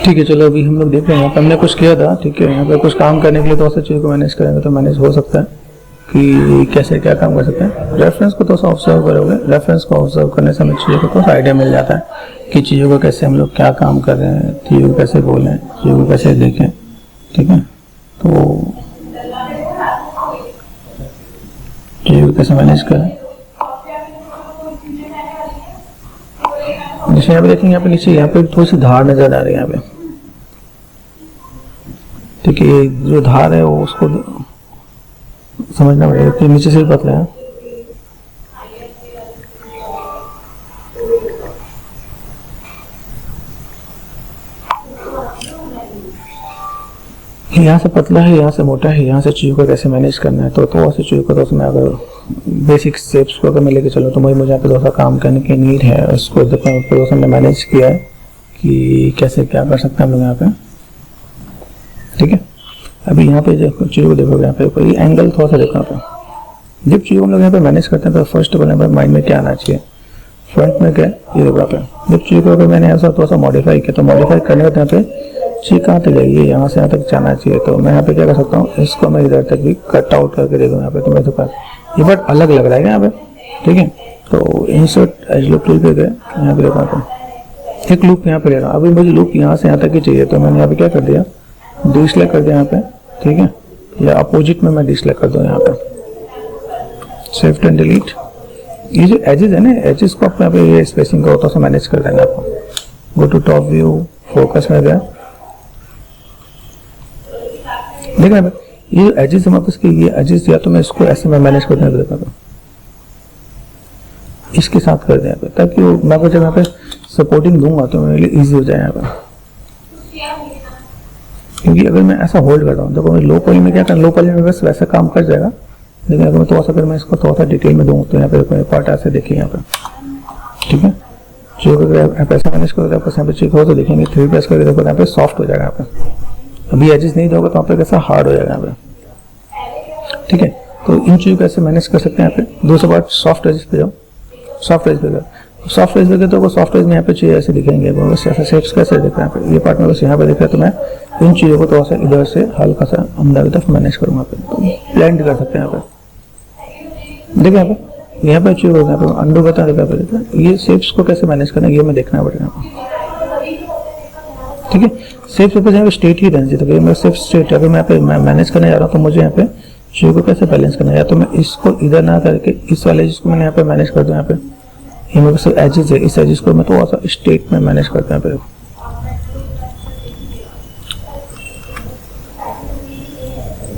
ठीक है, चलो अभी हम लोग देख रहे हैं, यहाँ पे हमने कुछ किया था। ठीक है, यहाँ पे कुछ काम करने के लिए थोड़ा सा चीज़ को मैनेज करेंगे तो मैनेज हो सकता है कि कैसे क्या काम कर सकते हैं। रेफरेंस को थोड़ा सा ऑब्जर्व करोगे, रेफरेंस को ऑब्जर्व करने से हमें चीज़ों को थोड़ा सा आइडिया मिल जाता है कि चीज़ों को कैसे हम लोग क्या काम कर रहे हैं, चीज़ों को कैसे बोलें, चीज़ों को कैसे देखें। ठीक है, तो चीज़ों को कैसे मैनेज करें। जैसे यहाँ पे देखेंगे, यहाँ पे नीचे यहाँ पे थोड़ी सी धार नजर आ रही है यहाँ पे। ठीक है, ये जो धार है वो उसको समझना पड़ेगा कि नीचे से ही पतला है। यहाँ से पतला है, यहाँ से मोटा है, यहाँ से चीज़ों को कैसे मैनेज करना है। तो ऐसी चीज़ों को तो उसमें अगर बेसिक स्टेप्स को अगर मैं लेके चलूँ तो मुझे यहाँ पे थोड़ा सा काम करने की नीड है। उसको थोड़ा सा मैंने मैनेज किया है कि कैसे क्या कर सकते हैं हम लोग यहाँ पे। ठीक है, अभी यहाँ पे चीज़ों को देखोगे, यहाँ पे कोई एंगल थोड़ा सा देखो। यहाँ पे जब चीज़ों हम लोग यहाँ पे मैनेज करते हैं तो फर्स्ट ऑफ ऑल माइंड में क्या आना चाहिए, फ्रंट में क्या ये देखो। यहाँ पे जब चीज़ों को अगर मैंने ऐसा थोड़ा सा मॉडिफाई किया तो मॉडिफाई करने के यहाँ पे चीज़ कहाँ तक जाएगी, ये यहाँ से यहाँ तक जाना चाहिए। तो मैं यहाँ पे क्या कर सकता हूँ, इसको मैं इधर तक भी कट आउट करके देखूँ यहाँ पे। तो मेरे पास ये बट अलग लग रहा है यहाँ पे। ठीक है, तो इंसर्ट एज लूप टूल पे गए, यहाँ पे देखो, यहाँ पे एक लूप यहाँ पे ले रहा हूँ। अभी मुझे लूप यहाँ से यहाँ तक ही चाहिए तो मैंने यहाँ पे क्या कर दिया, डिसलेक्ट कर दिया यहाँ पे। ठीक है, या अपोजिट में मैं डिसलेक्ट कर दूँ यहाँ पे, शिफ्ट एंड डिलीट। ये जो एजेस है ना, एजेस को आप यहाँ पे ये स्पेसिंग का होता है मैनेज कर देना आपको। Go to top view, focus में गया, देखा ये जो एजेस है वापस की, ये एजेस या तो मैं इसको ऐसे में मैनेज कर देता हूँ, इसके साथ कर दें ताकि मैं जब यहाँ पे सपोर्टिंग दूंगा तो मेरे लिए इजी हो जाए यहाँ पे। क्योंकि अगर मैं ऐसा होल्ड करता हूँ, देखो मैं लो पॉली में क्या कर, लो पॉली में बस वैसे काम कर जाएगा। लेकिन अगर मैं थोड़ा सा, अगर मैं इसको थोड़ा सा डिटेल में दूँ तो यहाँ पे पार्ट ऐसे देखिए यहाँ पे। ठीक है, जो अगर ऐसा मैनेज करोगे आपको यहाँ पे चेक हो तो देखेंगे 3 प्रेस करके देखो यहाँ पे सॉफ्ट हो जाएगा यहाँ पे। अभी एजेस नहीं दोगे तो यहाँ पे कैसा हार्ड हो जाएगा यहाँ पे। ठीक है, तो इन चीज़ों को ऐसे मैनेज कर सकते हैं यहाँ पे। दूसरा बात, सॉफ्ट एजेस पे जाओ, सॉफ्ट एज पे जाओ। सॉफ्ट एज पे गए तो सॉफ्ट एज में यहाँ पे चीज़ें ऐसे दिखेंगे, बस ऐसे शेप्स कैसे दिख रहे हैं यहाँ पे। ये पार्ट में बस यहाँ पे दिख रहा है तो मैं इन चीज़ों को थोड़ा सा इधर से हल्का सा अंदर की तरफ मैनेज करूँगा पे, तो ब्लेंड कर सकते हैं यहाँ पे। देखिए यहाँ पे चीज़ होगा, यहाँ पे अंडू बता देता है। ये शेप्स को कैसे मैनेज करना है ये मैं देखना पड़ेगा। ठीक है, शेप्स पे यहाँ पे स्टेट ही रहना चाहिए। तो मैं सिर्फ स्टेट अगर मैं मैनेज करने जा रहा हूँ तो मुझे यहाँ पे चीज़ों को कैसे बैलेंस करना है। या तो मैं इसको इधर ना करके इस वाले जिसको मैंने यहाँ पे मैनेज कर दूँ, यहाँ पे ये मेरे पास एजेस है, इस एजेस को मैं थोड़ा सा स्टेट में मैनेज करता हूँ।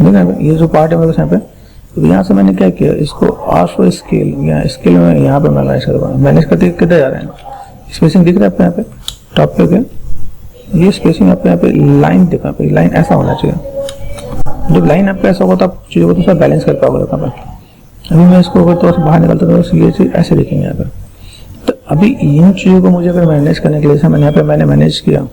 यहाँ पे ये जो पार्ट है मेरे पास यहाँ पे, तो यहाँ से मैंने क्या किया, इसको आर्शो स्केल या स्केल में यहाँ पे मैं मैनेज कर रहा हूँ। मैनेज करते किधर जा रहे हैं, स्पेसिंग दिख रहा है आपको यहाँ पे टॉप पे गए, ये स्पेसिंग आपको यहाँ पे लाइन दिखा पे, लाइन ऐसा होना चाहिए। जब लाइन आपका ऐसा होगा तो आप चीज़ों को थोड़ा बैलेंस कर पाओगे यहाँ पे। अभी मैं इसको अगर थोड़ा सा बाहर निकलता तो ये चीज़ ऐसे दिखेंगे यहाँ पे। तो अभी इन चीज़ों को मुझे अगर मैनेज करने के लिए, जैसे मैंने यहाँ पे मैंने मैनेज किया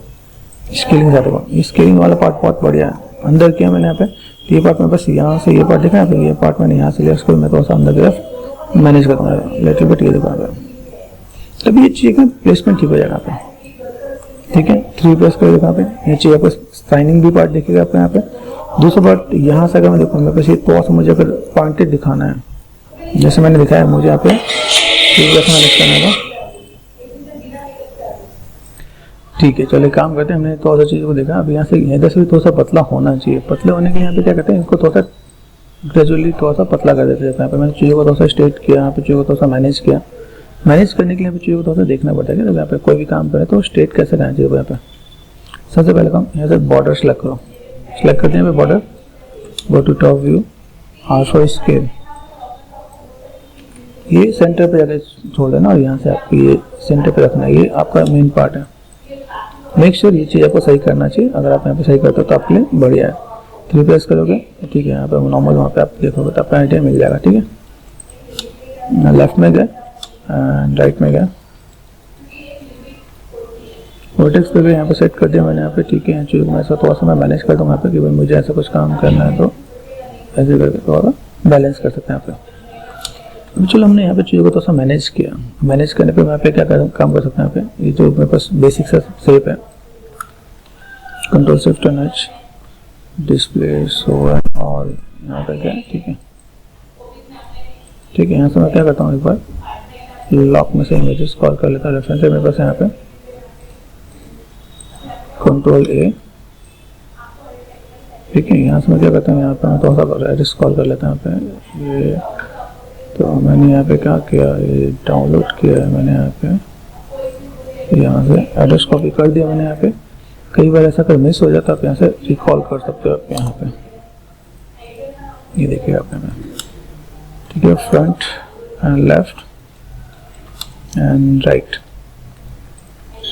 स्केलिंग ज़्यादा हुआ, स्केलिंग वाला पार्ट बहुत बढ़िया है। अंदर किया मैंने यहाँ पे, ये पार्ट में बस यहाँ से ये पार्ट दिखा है, ये पार्ट मैंने यहाँ से लिया, इसको मैं थोड़ा सा अंदर की तरफ मैनेज करूँगा लिटिल बिट, ये दिखा। तभी ये चीज़ का प्लेसमेंट ठीक हो जाएगा यहाँ पे। ठीक है, 3 प्रेस कर यहाँ पे, नीचे आपको साइनिंग भी पार्ट दिखेगा आपको यहाँ पे। दूसरा पार्ट यहाँ से अगर मैं देखूँ, मेरे पास ये थोड़ा सा मुझे अगर पॉइंटेड दिखाना है, जैसे मैंने दिखाया मुझे यहाँ पे मैनेज करना है। ठीक है, चलिए काम करते हैं। हमने थोड़ा सा चीज़ को देखा। अब यहाँ से इधर से भी थोड़ा सा पतला होना चाहिए। पतले होने के लिए यहाँ पे क्या करते हैं, इसको थोड़ा सा ग्रेजुअली थोड़ा सा पतला कर देते हैं। यहाँ पे मैंने चीज़ों को थोड़ा सा स्ट्रेट किया, यहाँ पे चीज़ों को थोड़ा सा मैनेज किया। मैनेज करने के लिए चीज़ों को थोड़ा सा देखना पड़ता है कि यहाँ पे कोई भी काम करे तो स्ट्रेट कैसे रहना चाहिए। यहाँ पे सबसे पहले काम यहाँ से बॉर्डर सेलेक्ट करो, सेलेक्ट करते हैं border, go to top view, आर्शो स्केल, ये सेंटर पे जाकर छोड़ देना और यहाँ से आपको ये सेंटर पे रखना है। ये आपका मेन पार्ट है। मेक श्योर ये चीज़ आपको सही करना चाहिए। अगर आप यहाँ पे सही करते हो तो आपके लिए बढ़िया है। 3 प्रेस करोगे ठीक है, यहाँ पे नॉर्मल वहाँ पे आप देखोगे तो आपका आइडिया मिल जाएगा। ठीक है, लेफ्ट में गए, राइट में गया, वर्टेक्स पे भी यहाँ पे सेट कर दिया मैंने यहाँ पे। ठीक है, चीज़ मैं ऐसा थोड़ा सा मैं मैनेज कर दूँगा यहाँ पे कि भाई मुझे ऐसा कुछ काम करना है तो ऐसे करके थोड़ा बैलेंस कर सकते हैं यहाँ पे। अब चलो हमने यहाँ पे चीज़ों को थोड़ा सा मैनेज किया। मैनेज करने पे यहाँ पे क्या काम कर सकते हैं यहाँ पे, ये जो मेरे पास बेसिक सा शेप है control shift and H, display show and all यहाँ पे क्या है, ठीक है। ठीक है, यहाँ से मैं क्या करता हूँ, एक बार लॉक में से इमेजेस कॉल कर लेता हूँ। रेफरेंस है मेरे पास यहाँ पे, कंट्रोल ए, ठीक है। यहाँ से मैं क्या करता हूँ, यहाँ पे मैं थोड़ा सा एड्रेस कॉल कर लेता हूँ यहाँ पे। ये तो मैंने यहाँ पे क्या किया, ये डाउनलोड किया है मैंने यहाँ पे, यहाँ से एड्रेस कॉपी कर दिया मैंने यहाँ पे। कई बार ऐसा अगर मिस हो जाता है आप यहाँ से रिकॉल कर सकते हो आप यहाँ पे, ये देखिए आप यहाँ पे, ठीक है। Front end left and right,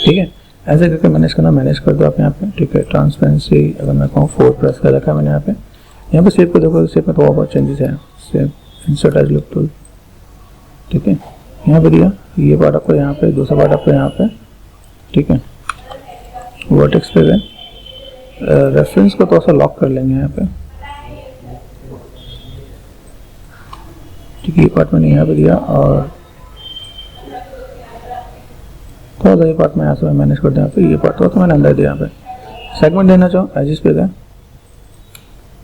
ठीक है। ऐसे करके मैनेज करना, मैनेज कर दो आप यहाँ पे, ठीक है। ट्रांसपेरेंसी अगर मैं कहूँ 4 प्रेस कर रखा है मैंने यहाँ पे सेव को देखो, सेव में तो बहुत चेंजेस है। Save insert as loop tool, ठीक है। यहाँ पे दिया, ये पार्ट आपको यहाँ पे, दूसरा पार्ट आपको यहाँ पे, ठीक है। वर्टेक्स पे गए, रेफरेंस को थोड़ा सा लॉक कर लेंगे यहाँ पे, ठीक है। ये पार्ट मैंने यहाँ पे दिया और थोड़ा सा ये पार्ट मैं यहाँ से मैनेज कर दिया यहाँ पे, ये पार्ट थोड़ा सा मैंने अंदर दिया यहाँ पे। सेगमेंट देना चाहो एजिस पे गए,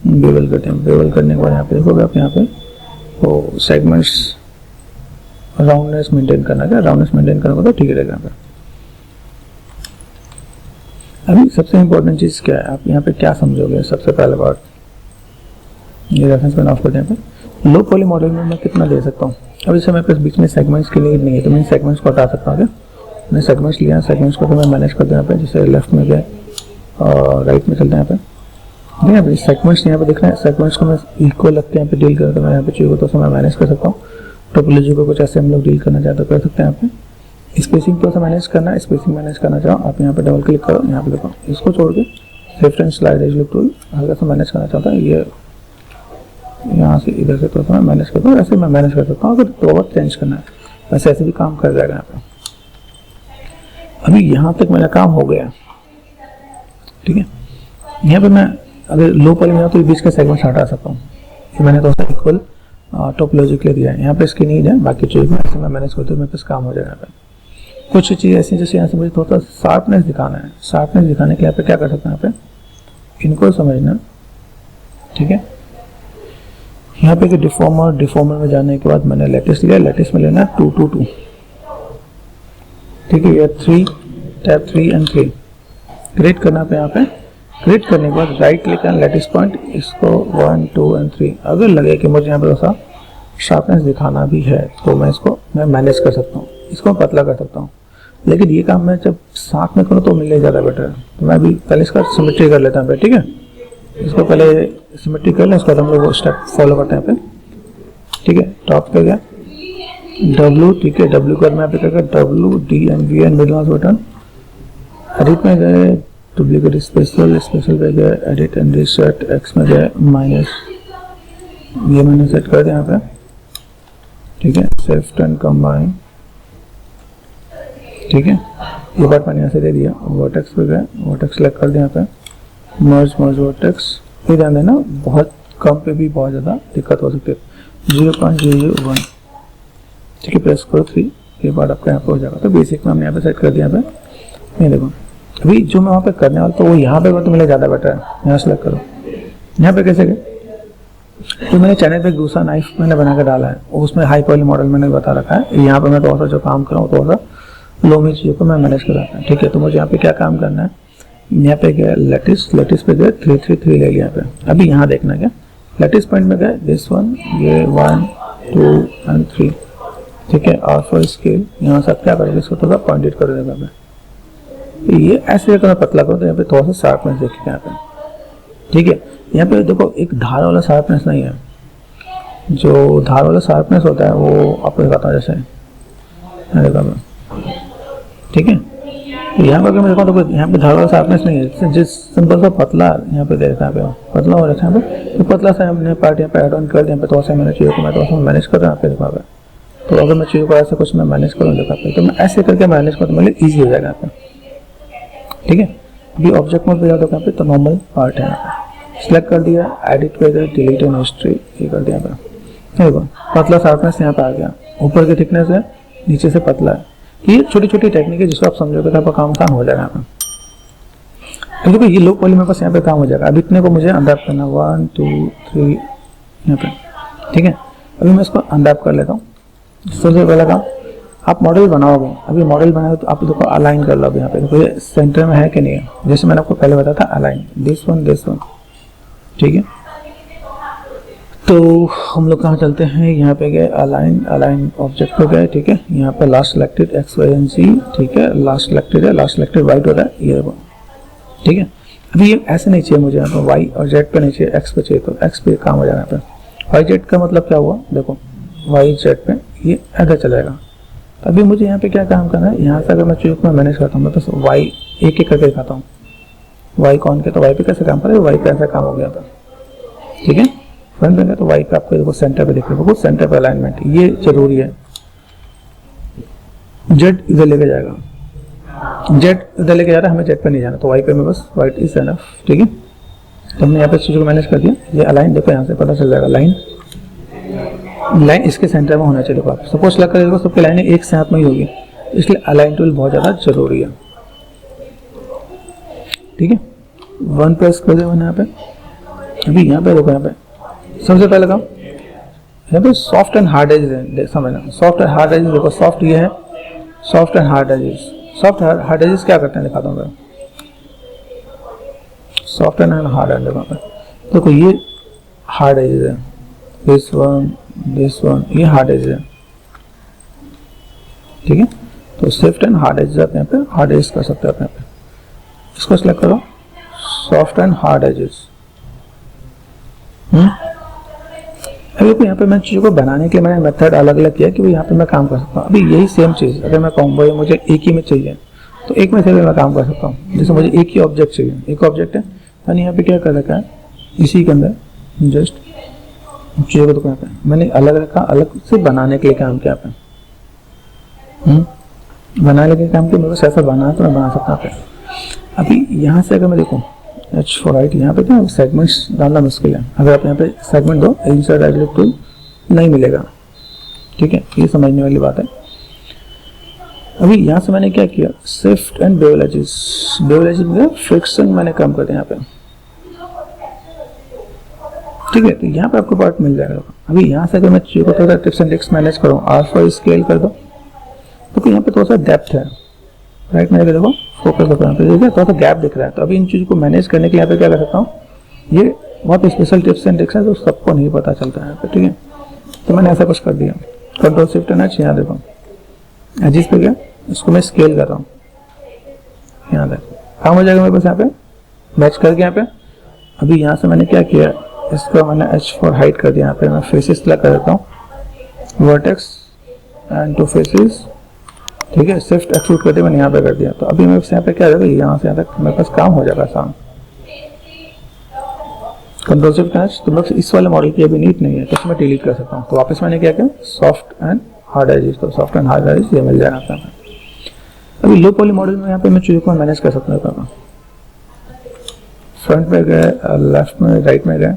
बेवल करते हैं। बेवल करने के बाद यहाँ पे देखोगे आप यहाँ पे तो सेगमेंट्स राउंडनेस मेंटेन करना है, राउंडनेस मेंटेन करना होगा तो ठीक रहेगा यहाँ पे। अभी सबसे इम्पोर्टेंट चीज़ क्या है, आप यहाँ पे क्या समझोगे, सबसे पहले बात ये रेफरेंस में ऑफ कर दें यहाँ पे। लो पॉली मॉडल में मैं कितना दे सकता हूँ, अब इस समय पे बीच में सेगमेंट्स की नीड नहीं है तो मैं सेगमेंट्स को हटा सकता हूँ। क्या मैंने सेगमेंट्स लिया, सेगमेंट्स को तो मैं मैनेज कर दूँ यहाँ पे, जैसे लेफ्ट में गए और राइट में चलते हैं यहाँ पे, ठीक है। अभी सेगमेंट्स यहाँ पे दिख रहे हैं, सेगमेंट्स को मैं इक्वल लगते हैं यहाँ पे डील करता हूँ, मैं यहाँ पे चाहिए तो मैं मैनेज कर सकता हूँ। टोपोलॉजी को कुछ ऐसे हम लोग डील करना चाहते हो कर सकते हैं यहाँ पे। स्पेसिंग को मैनेज करना है, स्पेसिंग मैनेज करना चाहो आप यहाँ पे डबल क्लिक करो, यहाँ पे देखो इसको छोड़ के shift and slide edge loop tool हल्का सा मैनेज करना चाहता हूँ, ये यहाँ से इधर से थोड़ा सा मैं मैनेज करता हूँ, ऐसे मैं मैनेज कर सकता हूँ। अगर थोड़ा बहुत चेंज करना है वैसे ऐसे भी काम कर जाएगा यहाँ पे। अभी यहाँ तक मेरा काम हो गया, ठीक है। यहाँ पे मैं अगर लो पॉली में तो बीच का सेगमेंट हटा सकता हूँ, ये मैंने थोड़ा सा इक्वल टोपोलॉजी के लिए दिया है। यहाँ पे इसकी नीड है, बाकी चीज़ में ऐसे मैं मैनेज करते हुए मेरे पास काम हो जाएगा यहाँ पे। कुछ चीज़ ऐसी जैसे यहाँ से मुझे थोड़ा सा शार्पनेस दिखाना है, शार्पनेस दिखाने के लिए यहाँ पे क्या कर सकते हैं, यहाँ पे इनको समझना, ठीक है। यहाँ पे डिफॉर्मर में जाने के बाद मैंने लेटेस्ट लिया, लेटेस्ट में लेना है 222, ठीक है। ये 3 टैब 3 एंड 3 क्रिएट करना पे, यहाँ पे क्रिएट करने के बाद right click and latest point, इसको 1 2 एंड 3। अगर लगे कि मुझे यहाँ पे थोड़ा सा शार्पनेस दिखाना भी है तो मैं इसको मैनेज कर सकता हूँ, इसको मैं पतला कर सकता हूँ। लेकिन ये काम मैं जब साथ में करूँ तो मिलने ज़्यादा बेटर है, तो मैं अभी पहले इसका सिमेट्री कर लेता हूँ, ठीक है। इसको पहले सिमेट्री कर लें, उसके बाद हम लोग वो स्टेप फॉलो करते हैं पे, ठीक है। टॉप पे गया W, ठीक है। W कर मैं यहाँ पे क्या W D and V and middle mouse button, edit में गए डुप्लीकेट स्पेशल पे गए एडिट एंड रीसेट, एक्स में गए माइनस, ये मैंने सेट कर दिया यहाँ पे, ठीक है। शिफ्ट एंड कंबाइन, ठीक है। ये पार्ट मैंने यहाँ से दे दिया। वर्टेक्स पे गए, वर्टेक्स सेलेक्ट कर दिया यहाँ पे, मर्ज वर्टेक्स। ये ध्यान देना बहुत कम पे भी बहुत ज़्यादा दिक्कत हो सकती है, 0.001, ठीक है। प्रेस करो 3, ये पार्ट आपका यहाँ पे हो जाएगा। तो बेसिक में हमने यहाँ पे सेट कर दिया यहाँ पे। ये देखो अभी जो मैं वहाँ पे करने वाला तो वो यहाँ पे तो मेरे ज़्यादा बेटर है। यहाँ सेलेक्ट करो, यहाँ पे कैसे गए, तो मैंने चैनल पे एक दूसरा नाइफ मैंने बना के डाला है, उसमें हाई पॉली मॉडल मैंने बता रखा है। यहाँ पे मैं थोड़ा सा जो काम कर रहा हूँ थोड़ा सा लो में चीज़ों को मैं मैनेज कर रहा हूँ, ठीक है। तो मुझे यहाँ पे क्या काम करना है, यहाँ पे गया लेटेस्ट पे गए 333 ले लिया यहाँ पे। अभी यहाँ देखना क्या, लेटेस्ट पॉइंट में गए दिस वन, ये 1 2 एंड 3, ठीक है। और फॉर स्केल यहाँ से क्या करेंगे, इसको थोड़ा पॉइंटेड कर देगा मैं, ये ऐसे अगर मैं पतला करूँ तो यहाँ पे थोड़ा सा शार्पनेस देखिए यहाँ पे, ठीक है। यहाँ पे देखो एक धार वाला शार्पनेस नहीं है, जो धार वाला शार्पनेस होता है वो आपको दिखाता हूँ, जैसे देखो ठीक है। तो यहाँ पर अगर मैं देखा तो यहाँ पे धार वाला शार्पनेस नहीं है, जिस सिंपल सा पतला यहाँ पे दे रखा है, पतला हो रखा है यहाँ पे, तो पतला सा हमने पार्ट यहाँ पे ऐड ऑन कर दिया, यहाँ पे थोड़ा सा मैंने चीज़ों को मैं थोड़ा सा मैनेज कर रहा हूँ यहाँ पे देखा। तो अगर मैं चीज़ों को ऐसे कुछ मैं मैनेज करूँ देखा पे, तो मैं ऐसे करके मैनेज करूँ तो मेरे ईजी हो जाएगा यहाँ पे, ठीक है। अभी ऑब्जेक्ट मोड पे जाता हूँ यहाँ पे, तो नॉर्मल पार्ट है यहाँ पे, सिलेक्ट कर दिया, एडिट पे गए, डिलीट एंड हिस्ट्री ये कर दिया यहाँ पे। देखो पतला शार्पनेस यहाँ पे आ गया, ऊपर की थिकनेस है, नीचे से पतला है। ये छोटी छोटी टेक्निक है जिसको आप समझोगे तो आपका काम आसान हो जाएगा यहाँ पे। देखो ये लो पॉली मेरे पास यहाँ पे काम हो जाएगा। अब इतने को मुझे अनरैप करना, 1 2 3 यहाँ पे, ठीक है। अभी मैं इसको अनरैप कर लेता हूँ। सबसे पहला काम, आप मॉडल बनाओगे, अभी मॉडल बनाओगे तो आप देखो अलाइन कर लो। अभी यहाँ पे देखो ये सेंटर में है कि नहीं है, जैसे मैंने आपको पहले बताया था अलाइन, दिस वन, ठीक है। तो हम लोग कहाँ चलते हैं, यहाँ पे गए अलाइन ऑब्जेक्ट पे गए, ठीक है। यहाँ पे last selected X Y and Z, ठीक है, लास्ट सिलेक्टेड है, लास्ट सिलेक्टेड वाइट हो रहा है, ये ठीक है। अभी ये ऐसे नहीं चाहिए मुझे, यहाँ पे वाई और जेड पे नहीं चाहिए, एक्स पे चाहिए, तो एक्स पे काम हो जाएगा। यहाँ पे वाई जेड का मतलब क्या हुआ, देखो वाई जेड पे ये इधर चलेगा। तो अभी मुझे यहाँ पे क्या काम करना है, यहाँ से अगर मैं चीज़ को मैनेज करता हूँ, मैं बस वाई एक एक करके दिखाता हूँ। वाई कौन के, तो वाई पे कैसे काम करेगा, वाई पे ऐसा काम हो गया था, ठीक है। फ्रंट में तो वाई पे आपको देखो सेंटर पे दिख रहा है, सेंटर पे अलाइनमेंट ये जरूरी है। जेड इधर लेके जाएगा, जेड इधर लेके जा रहा है, हमें जेड पे नहीं जाना, तो वाई पे में बस वाइट इज एनफ, ठीक है। तो हमने यहाँ पे चीज़ को मैनेज कर दिया। ये अलाइन देखो, यहाँ से पता चल जाएगा लाइन इसके सेंटर में होना चाहिए। देखो आप सपोज लग कर देखो सबकी लाइनें एक साथ में ही होगी, इसलिए अलाइन टूल बहुत ज़्यादा जरूरी है, ठीक है। 1 प्रेस कर दे मैंने यहाँ पे। अभी यहाँ पे देखो, यहाँ पे सबसे पहले काम यहाँ पे सॉफ्ट एंड हार्ड एजेस है, समझना सॉफ्ट एंड हार्ड एजेस। देखो सॉफ्ट ये है, soft and hard edges. Soft hard edges क्या करते हैं दिखाता हूँ मैं, सॉफ्ट एंड हार्ड एजेस। देखो ये हार्ड एजेस है, दिस वन ये हार्ड एजेस है, ठीक है। तो सॉफ्ट एंड हार्ड एजेस आप यहाँ पे हार्ड एजेस कर सकते हैं आप यहाँ पे। इसको सिलेक्ट करो, सॉफ्ट एंड हार्ड एजेस। अभी यहाँ पे मैं चीज़ों को बनाने के लिए मैंने मेथड अलग अलग किया कि यहाँ पे मैं काम कर सकता हूँ। अभी यही सेम चीज़ अगर मैं कहूँगा मुझे एक ही में चाहिए, तो एक में से भी मैं काम कर सकता हूँ। जैसे मुझे एक ही ऑब्जेक्ट चाहिए, एक ऑब्जेक्ट है, मैंने यहाँ पे क्या कर रखा है, इसी के अंदर जस्ट चीज़ों को तो यहाँ पे मैंने अलग रखा, अलग से बनाने के लिए काम किया पे, बनाने के लिए काम किया। मेरे को ऐसा बना तो मैं बना सकता हूँ। अभी यहाँ से अगर मैं देखूँ एच फॉर राइट, यहाँ पे क्या सेगमेंट्स डालना मुश्किल है। अगर आप यहाँ पे सेगमेंट दो, इंसर्ट राइट टूल नहीं मिलेगा, ठीक है, ये समझने वाली बात है। अभी यहाँ से मैंने क्या किया, शिफ्ट एंड बेवल एजेस में फ्रिक्शन मैंने कम कर दिया यहाँ पे, ठीक है। तो यहाँ पे आपको पार्ट मिल जाएगा। अभी यहाँ से अगर मैं चीज़ों को थोड़ा टिप्स एंड ट्रिक्स मैनेज करूँ, R4 स्केल कर दो, तो यहाँ पे थोड़ा सा डेप्थ है, राइट में देखो फोकस होता है, देखिए थोड़ा सा गैप दिख रहा है। तो अभी इन चीज़ों को मैनेज करने के लिए यहाँ पे क्या कर सकता हूँ, ये बहुत स्पेशल टिप्स एंड ट्रिक्स है जो सबको नहीं पता चलता है यहाँ पे, ठीक है। तो मैंने ऐसा कुछ कर दिया, कंट्रोल शिफ्ट एंड एच, यहाँ देखो एजिस पे गया, इसको मैं स्केल कर रहा हूँ, यहाँ देखो काम हो जाएगा मेरे पास। यहाँ पे मैच करके यहाँ पे अभी यहाँ से मैंने क्या किया, इसको मैंने एच फॉर हाइट कर दिया। यहाँ पे मैं फेसेस सेलेक्ट कर देता हूँ, वर्टेक्स एंड टू फेसेस, ठीक है। शिफ्ट एक्सक्लूड कर दिया मैंने, यहाँ पे कर दिया। तो अभी मेरे पास यहाँ पे क्या जाएगा, यहाँ से यहाँ तक मेरे पास काम हो जाएगा आसान। कंट्रोल शिफ्ट एच, तो मेरे इस वाले मॉडल की अभी नीड नहीं है, तो मैं डिलीट कर सकता हूँ। तो वापस मैंने क्या किया, सॉफ्ट एंड हार्ड एजेस, तो सॉफ्ट एंड हार्ड एजेस ये मिल जाएगा आपको। अभी लो पॉली मॉडल में यहाँ पे मैं चीज़ों को मैनेज कर सकता हूँ। फ्रंट में गए, लेफ्ट में, राइट में गए,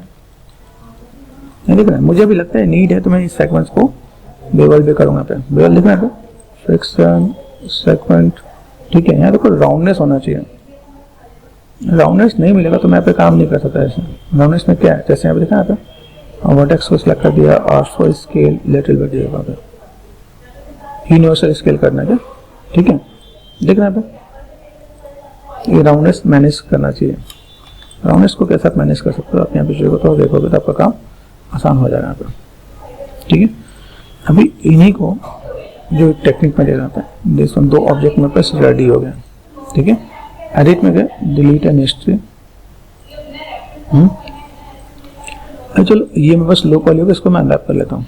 देख रहे हैं। मुझे भी लगता है नीड है तो मैं इस सेगमेंट्स को बेवल भी करूँगा। पे बेवल लिखना है, फ्रिक्शन सेगमेंट, ठीक है। यहाँ देखो राउंडनेस होना चाहिए, राउंडनेस नहीं मिलेगा तो मैं पे काम नहीं कर सकता। ऐसे राउंडनेस में क्या है, जैसे यहाँ पे देखा यहाँ पे वर्टेक्स को सिलेक्ट कर दिया, R4 स्केल लिटिल बिट दिया, यूनिवर्सल स्केल करना है, ठीक है। देखना यहाँ पे ये राउंडनेस मैनेज करना चाहिए। राउंडनेस को कैसे आप मैनेज कर सकते हो, आप यहाँ पे जो तो देखोगे तो आपका काम आसान हो जाएगा यहाँ पे, ठीक है। अभी इन्हीं को जो टेक्निक में ले जाता है, देखो दो ऑब्जेक्ट में पास रेडी हो गया, ठीक है। एडिट में गए, डिलीट एंड हिस्ट्री, चलो ये मैं बस लो पॉली होगा, इसको मैं अनरैप कर लेता हूँ,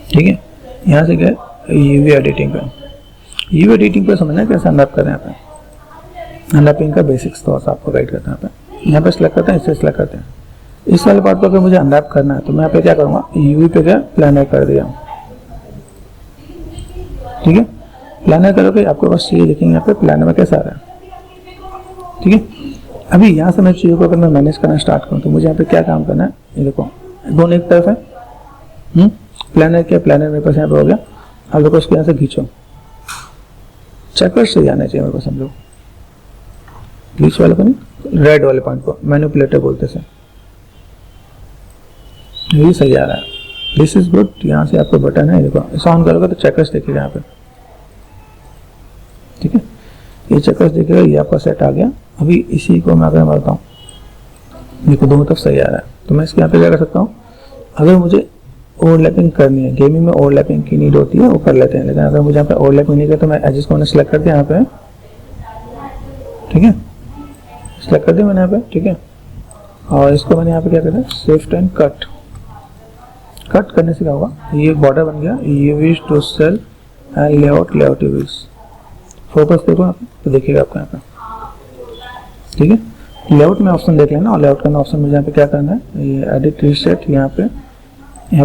ठीक है। यहाँ से गए यूवी एडिटिंग पे, यूवी एडिटिंग पे समझना कैसे अनरैप करें। यहाँ पे अनरैपिंग का बेसिक्स तो आपको गाइड करते हैं। यहाँ पे सिलेक्ट करते हैं, इससे सिलेक्ट करते हैं। इस वाले पार्ट को अगर मुझे अनरैप करना है तो मैं यहाँ पे क्या करूँगा, यूवी पे गया, प्लानर कर दिया, ठीक है। प्लानर करोगे आपके पास ये देखेंगे यहाँ पे प्लानर में कैसा आ रहा है, ठीक है। अभी यहाँ से मैं चीज़ों को अगर मैं मैनेज करना स्टार्ट करूँ तो मुझे यहाँ पे क्या काम करना है, ये देखो दोनों एक तरफ है, प्लानर क्या, प्लानर मेरे पास यहाँ पे हो गया। अब देखो इसको यहाँ से खींचो, चेकर से जाना चाहिए मेरे को, समझो ग्लिच वाले को नहीं, रेड वाले पॉइंट को मैनिपुलेटर बोलते हैं। ये सही आ रहा है, दिस इज गुड। यहाँ से आपको बटन है, देखो इसे ऑन करोगे तो चेकर्स देखिएगा यहाँ पे, ठीक है, ये चेकर्स देखिएगा, ये आपका सेट आ गया। अभी इसी को मैं अगर मारता हूँ, देखो दोनों तरफ सही आ रहा है, तो मैं इसके यहाँ पे क्या कर सकता हूँ, अगर मुझे ओवरलैपिंग करनी है, गेमिंग में ओवरलैपिंग की नीड होती है, वो कर लेते हैं, लेकिन अगर मुझे यहाँ पे ओवरलैपिंग नहीं करता तो मैं एजेस को मैंने सेलेक्ट कर दिया यहाँ पे, ठीक है, सेलेक्ट कर दिया मैंने यहाँ पे, ठीक है, और इसको मैंने यहाँ पे क्या करना है, शिफ्ट एंड कट। कट करने से क्या होगा, ये बॉर्डर बन गया, ये wish to sell and layout, layout you wish. Focus देखो यहाँ पे तो देखिएगा आपको यहाँ पे, ठीक है। लेआउट में ऑप्शन देख लेना, और लेआउट करना ऑप्शन मुझे यहाँ पे क्या करना है, ये एडिट रीसेट, यहाँ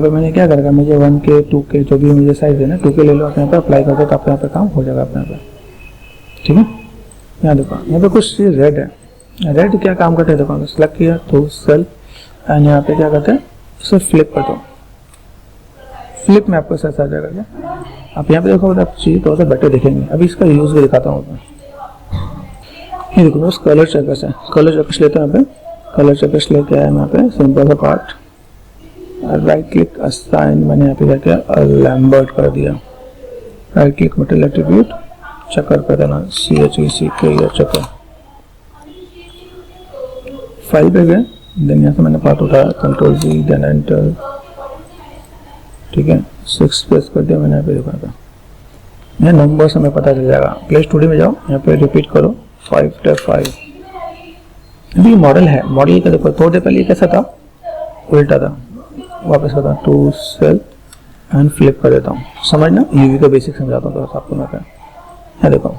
पे मैंने क्या करेगा, मुझे 1K 2K जो भी मुझे साइज देना, 2K ले लो, आप यहाँ पे अप्लाई कर दो, तो आपके यहाँ पे काम हो जाएगा आपके यहाँ पे, ठीक है। यहाँ देखो यहाँ पे कुछ चीज रेड है, रेड क्या काम करते हैं, देखो सेलेक्ट किया तो सेल एंड यहाँ पे क्या करते हैं, उसे फ्लिप कर दो, फ्लिप में आपको ऐसा आ जाएगा क्या, आप यहाँ पे देखो, आप चीज थोड़ा सा बेटर देखेंगे। अभी इसका यूज भी दिखाता हूँ, ये देखो बस कलर चेकर्स है, कलर चेकर्स लेते हैं यहाँ पे, कलर चेकर्स लेके आया यहाँ पे, सिंपल सा पार्ट, राइट क्लिक असाइन, मैंने यहाँ पे जाके लैम्बर्ट कर दिया, राइट क्लिक मटेरियल एट्रीब्यूट, चक्कर कर देना, CHECK चक्कर, फाइल पे गए, देन यहाँ से मैंने पार्ट उठाया, कंट्रोल Z, देन एंटर, ठीक है, 6 प्रेस कर दिया मैंने यहाँ पे, देखो यहाँ पे ये नंबर हमें पता चल जाएगा। प्ले स्टूडियो में जाओ, यहाँ पे रिपीट करो 5 अभी मॉडल है, मॉडल का देखो, थोड़ी देर पहले कैसा था, उल्टा था, वापस करता हूँ, टू सेल एंड फ्लिप कर देता हूँ, समझना, यूवी का बेसिक समझाता हूँ तो आपको मैं पे। यहाँ देखो,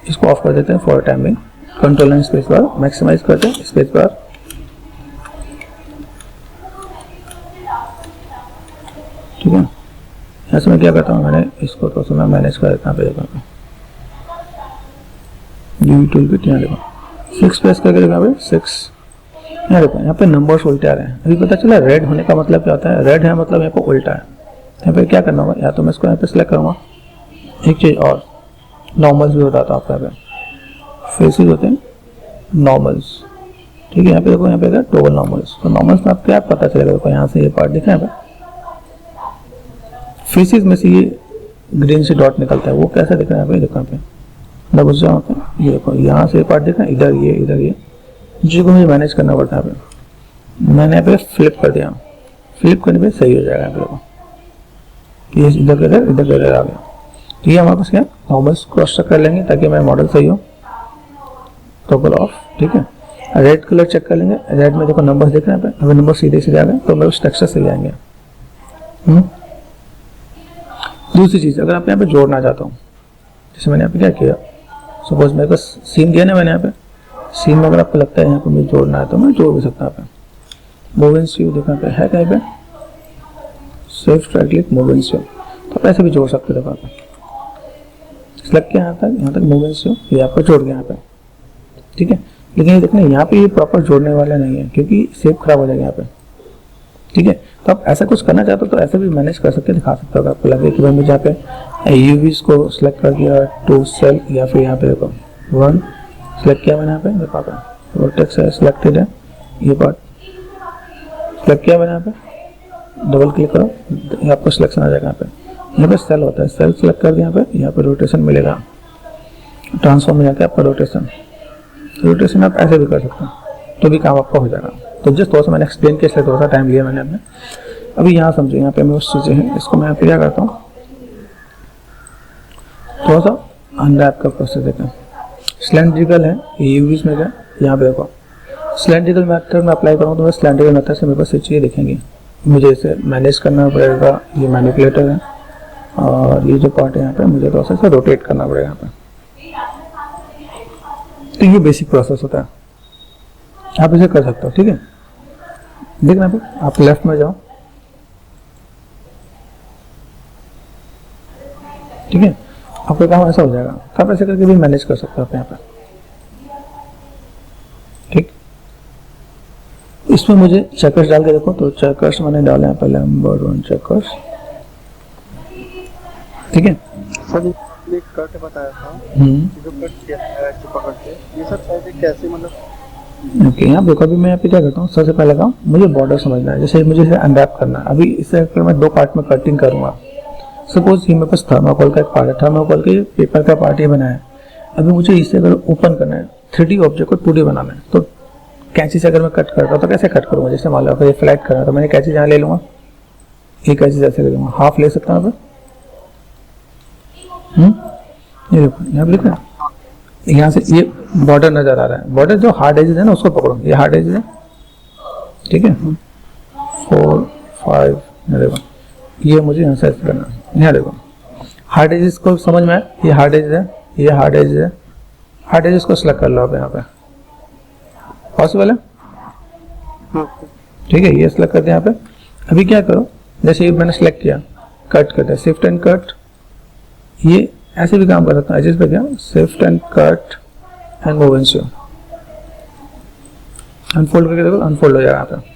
इसको ऑफ कर देते हैं फॉर टाइम में, control and space bar, maximize करते हैं स्पेस बार, ठीक है। ऐसे में क्या करता हूँ, मैंने इसको तो मैं मैनेज कर देता हूँ, यूवी टूल किट, यहाँ देखो 6 प्रेस करके देखो, यहाँ पे 6, यहाँ देखो यहाँ पे नंबर्स उल्टे आ रहे हैं। अभी पता चला रेड होने का मतलब क्या होता है, रेड है मतलब यहाँ पे उल्टा है। यहाँ पे क्या करना होगा, या तो मैं इसको यहाँ पे सिलेक्ट करूँगा, एक चीज़ और, नॉर्मल्स भी होता था आपका, यहाँ पे फेसेस होते हैं नॉर्मल्स, ठीक है। यहाँ पे देखो, यहाँ पे टोगल नॉर्मल्स, तो नॉर्मल्स में आपको क्या पता चलेगा, देखो यहाँ से ये पार्ट दिखा है, यहाँ पे फेसेस में से ये ग्रीन से डॉट निकलता है, वो कैसे दिख रहा है, यहाँ पे देखो, यहाँ पे मैं घुस जाऊँ, ये देखो यहाँ से पार्ट दिख रहा है, इधर ये जिसको मुझे मैनेज करना पड़ता है। यहाँ पे मैंने यहाँ पे फ्लिप कर दिया, फ्लिप करने पे सही हो जाएगा, यहाँ पे ये इधर इधर आ गया। तो ये हमारे पास क्या नॉर्मल्स क्रॉस चेक कर लेंगे ताकि मेरा मॉडल सही हो, टॉगल ऑफ, ठीक है। रेड कलर चेक कर लेंगे, रेड में देखो नंबर्स देख रहे हैं, यहाँ पे अगर नंबर सीधे आ गए तो मेरे स्ट्रक्चर सही आएंगे। दूसरी चीज़, अगर आप यहाँ पे जोड़ना चाहता हूँ, जैसे मैंने यहाँ पे क्या किया, सपोज मेरे पास सीन दिया ना मैंने यहाँ पे, सीन में अगर आपको लगता है यहाँ पे मुझे जोड़ना है तो मैं जोड़ भी सकता हूँ। मूवमेंट्स व्यू देखना पे है कहीं पे, Swift right click movements view, तो आप ऐसे भी जोड़ सकते हो। देखो आप सेलेक्ट किया यहाँ तक मूवमेंट्स व्यू, ये आपको जोड़ गया यहाँ पे, ठीक है। लेकिन ये देखना यहाँ पे ये प्रॉपर जोड़ने वाला नहीं है क्योंकि शेप खराब हो जाएगा यहाँ पे, ठीक है। तो आप ऐसा कुछ करना चाहते हो तो ऐसे भी मैनेज कर सकते, दिखा सकते हो। आपको लगे कि भाई मुझे यहाँ पे यूवीज को सिलेक्ट कर दिया, टू सेल, या फिर यहाँ पे देखो 1 सेलेक्ट किया मैंने, यहाँ पे देखो आप वर्टेक्स है सिलेक्टेड है, ये पार्ट सेलेक्ट किया मैंने, यहाँ पे डबल क्लिक करो, ये आपको सिलेक्शन आ जाएगा। यहाँ पे सेल होता है, सेल सेलेक्ट कर दिया, यहाँ पे रोटेशन मिलेगा, ट्रांसफॉर्म में जाके आपका रोटेशन आप ऐसे भी कर सकते हो, तो भी काम आपका हो जाएगा। तो जस्ट थोड़ा सा मैंने एक्सप्लेन किया, इसलिए थोड़ा सा टाइम लिया मैंने अपने। अभी यहाँ समझो, यहाँ पे मैं उस चीज़ें हैं, इसको मैं यहाँ पे क्या करता हूँ, थोड़ा सा अनरैप का प्रोसेस देते हैं। सिलेंड्रिकल है, यूवीज में क्या, यहाँ पे देखो सिलेंड्रिकल मेथड में अप्लाई करूँ तो मैं सिलेंड्रिकल मेथड से मेरे पास ये चीज़ें दिखेंगी। मुझे इसे मैनेज करना पड़ेगा, ये मैनिपुलेटर है, और ये जो पार्ट है यहाँ पे मुझे थोड़ा सा इसे रोटेट करना पड़ेगा यहाँ पे। तो ये बेसिक प्रोसेस होता है, आप इसे कर सकते हो, ठीक है। देखना पे आप लेफ्ट में जाओ, ठीक है, आपका काम ऐसा हो जाएगा। आप ऐसे करके भी मैनेज कर सकते हो आप यहाँ पे, ठीक। इसमें मुझे चेकर्स डाल के देखो, तो चेकर्स मैंने डाले यहाँ पे, नंबर 1 चेकर्स, ठीक है। आपने कट बताया था, हम्म। ये जो कट किया है जो पकड़ के, ये सर शायद ये कैसे मतलब। ओके, यहाँ देखो अभी मैं यहाँ पे क्या करता हूँ, सबसे पहले काम मुझे बॉर्डर समझना है। जैसे मुझे इसे अनरैप करना है, अभी इसे अगर मैं दो पार्ट में कटिंग करूँगा, सपोज ये मेरे पास थर्माकोल का एक पार्ट है, थर्माकोल के पेपर का पार्ट ये बना है। अभी मुझे इसे अगर ओपन करना है, 3D ऑब्जेक्ट को 2D बनाना है, तो कैंची से अगर मैं कट करता हूँ तो कैसे कट करूँगा? जैसे मान लो अगर ये फ्लैट करना है तो मैंने कैंची यहाँ ले लूँगा, ये कैंची ऐसे ले लूँगा, हाफ ले सकता हूँ। ये देखो यहाँ पे लिखा है, यहाँ से ये बॉर्डर नजर आ रहा है, बॉर्डर जो हार्ड एजेस है ना उसको पकड़ो, ये हार्ड एजेस है, ठीक है। 4 5 ये देखो, ये मुझे यहाँ से ऐसे करना है। यहाँ देखो हार्ड एजेस को समझ में आया, ये हार्ड एज है, ये हार्ड एज है, हार्ड एजेस को सिलेक्ट कर लो आप यहाँ पे, पॉसिबल है, ठीक है। ये सिलेक्ट कर दिया यहाँ पे। अभी क्या करो, जैसे ये मैंने सिलेक्ट किया, कट कर दिया, शिफ्ट एंड कट, ये ऐसे भी काम कर सकता हूँ। एजेस पे गया, shift and cut and move and show, unfold करके देखो, अनफोल्ड हो जाएगा यहाँ पे।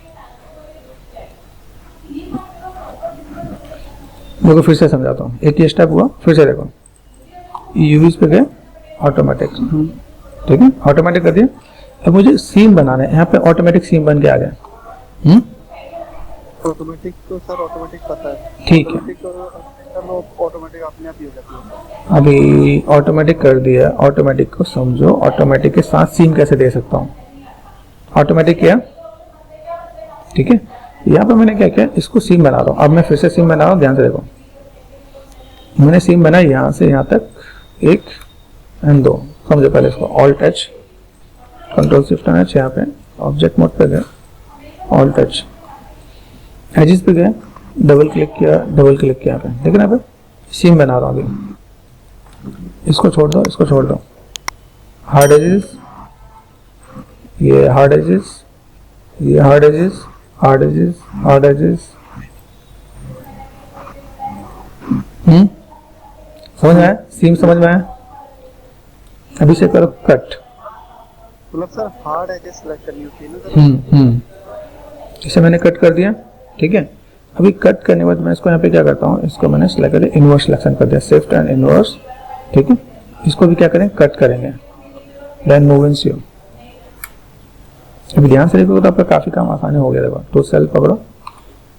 देखो फिर से समझाता हूँ, एक ये स्टेप हुआ, फिर से देखो, यूवीज पे गए, ऑटोमेटिक, ठीक है, ऑटोमेटिक कर दिया। अब मुझे सीम बनाना है, यहाँ पे ऑटोमेटिक सीम बन के आ गया। ऑटोमेटिक तो सर ऑटोमेटिक पता है, ठीक है, ऑटोमेटिक अपने आप ही हो जाती है। अभी ऑटोमेटिक कर दिया, ऑटोमेटिक को समझो, ऑटोमेटिक के साथ सीम कैसे दे सकता हूँ। ऑटोमेटिक किया, ठीक है। यहाँ पे मैंने क्या किया, इसको सीम बना रहा हूँ। अब मैं फिर से सीम बना रहा हूँ, ध्यान से देखो, मैंने सीम बनाई यहाँ से यहाँ तक, 1 एंड 2, समझो। पहले इसको alt touch, control shift H, यहाँ पे ऑब्जेक्ट मोड पे गए, ऑल्ट टच, एजेस पे गए, डबल क्लिक किया, डबल क्लिक किया, यहाँ पे देखना, यहाँ पे सीम बना रहा हूँ अभी। इसको छोड़ दो, इसको छोड़ दो, हार्ड एजेस, ये हार्ड एजेस, ये hard edges, hard edges, hard edges, समझ में आया? सीम समझ में आया? अभी से करो कट, मतलब सर हार्ड एजेस सेलेक्ट करनी होती है ना सर। इसे मैंने कट कर दिया, ठीक है। अभी कट करने के बाद मैं इसको यहाँ पे क्या करता हूँ, इसको मैंने सिलेक्ट कर दिया, इनवर्स सिलेक्शन कर दिया, शिफ्ट एंड इनवर्स, ठीक है। इसको भी क्या करें, कट करेंगे, देन मूव एंड सी। अभी ध्यान से देखो तो आपका काफी काम आसानी हो गया। देखो टू सेल पकड़ो,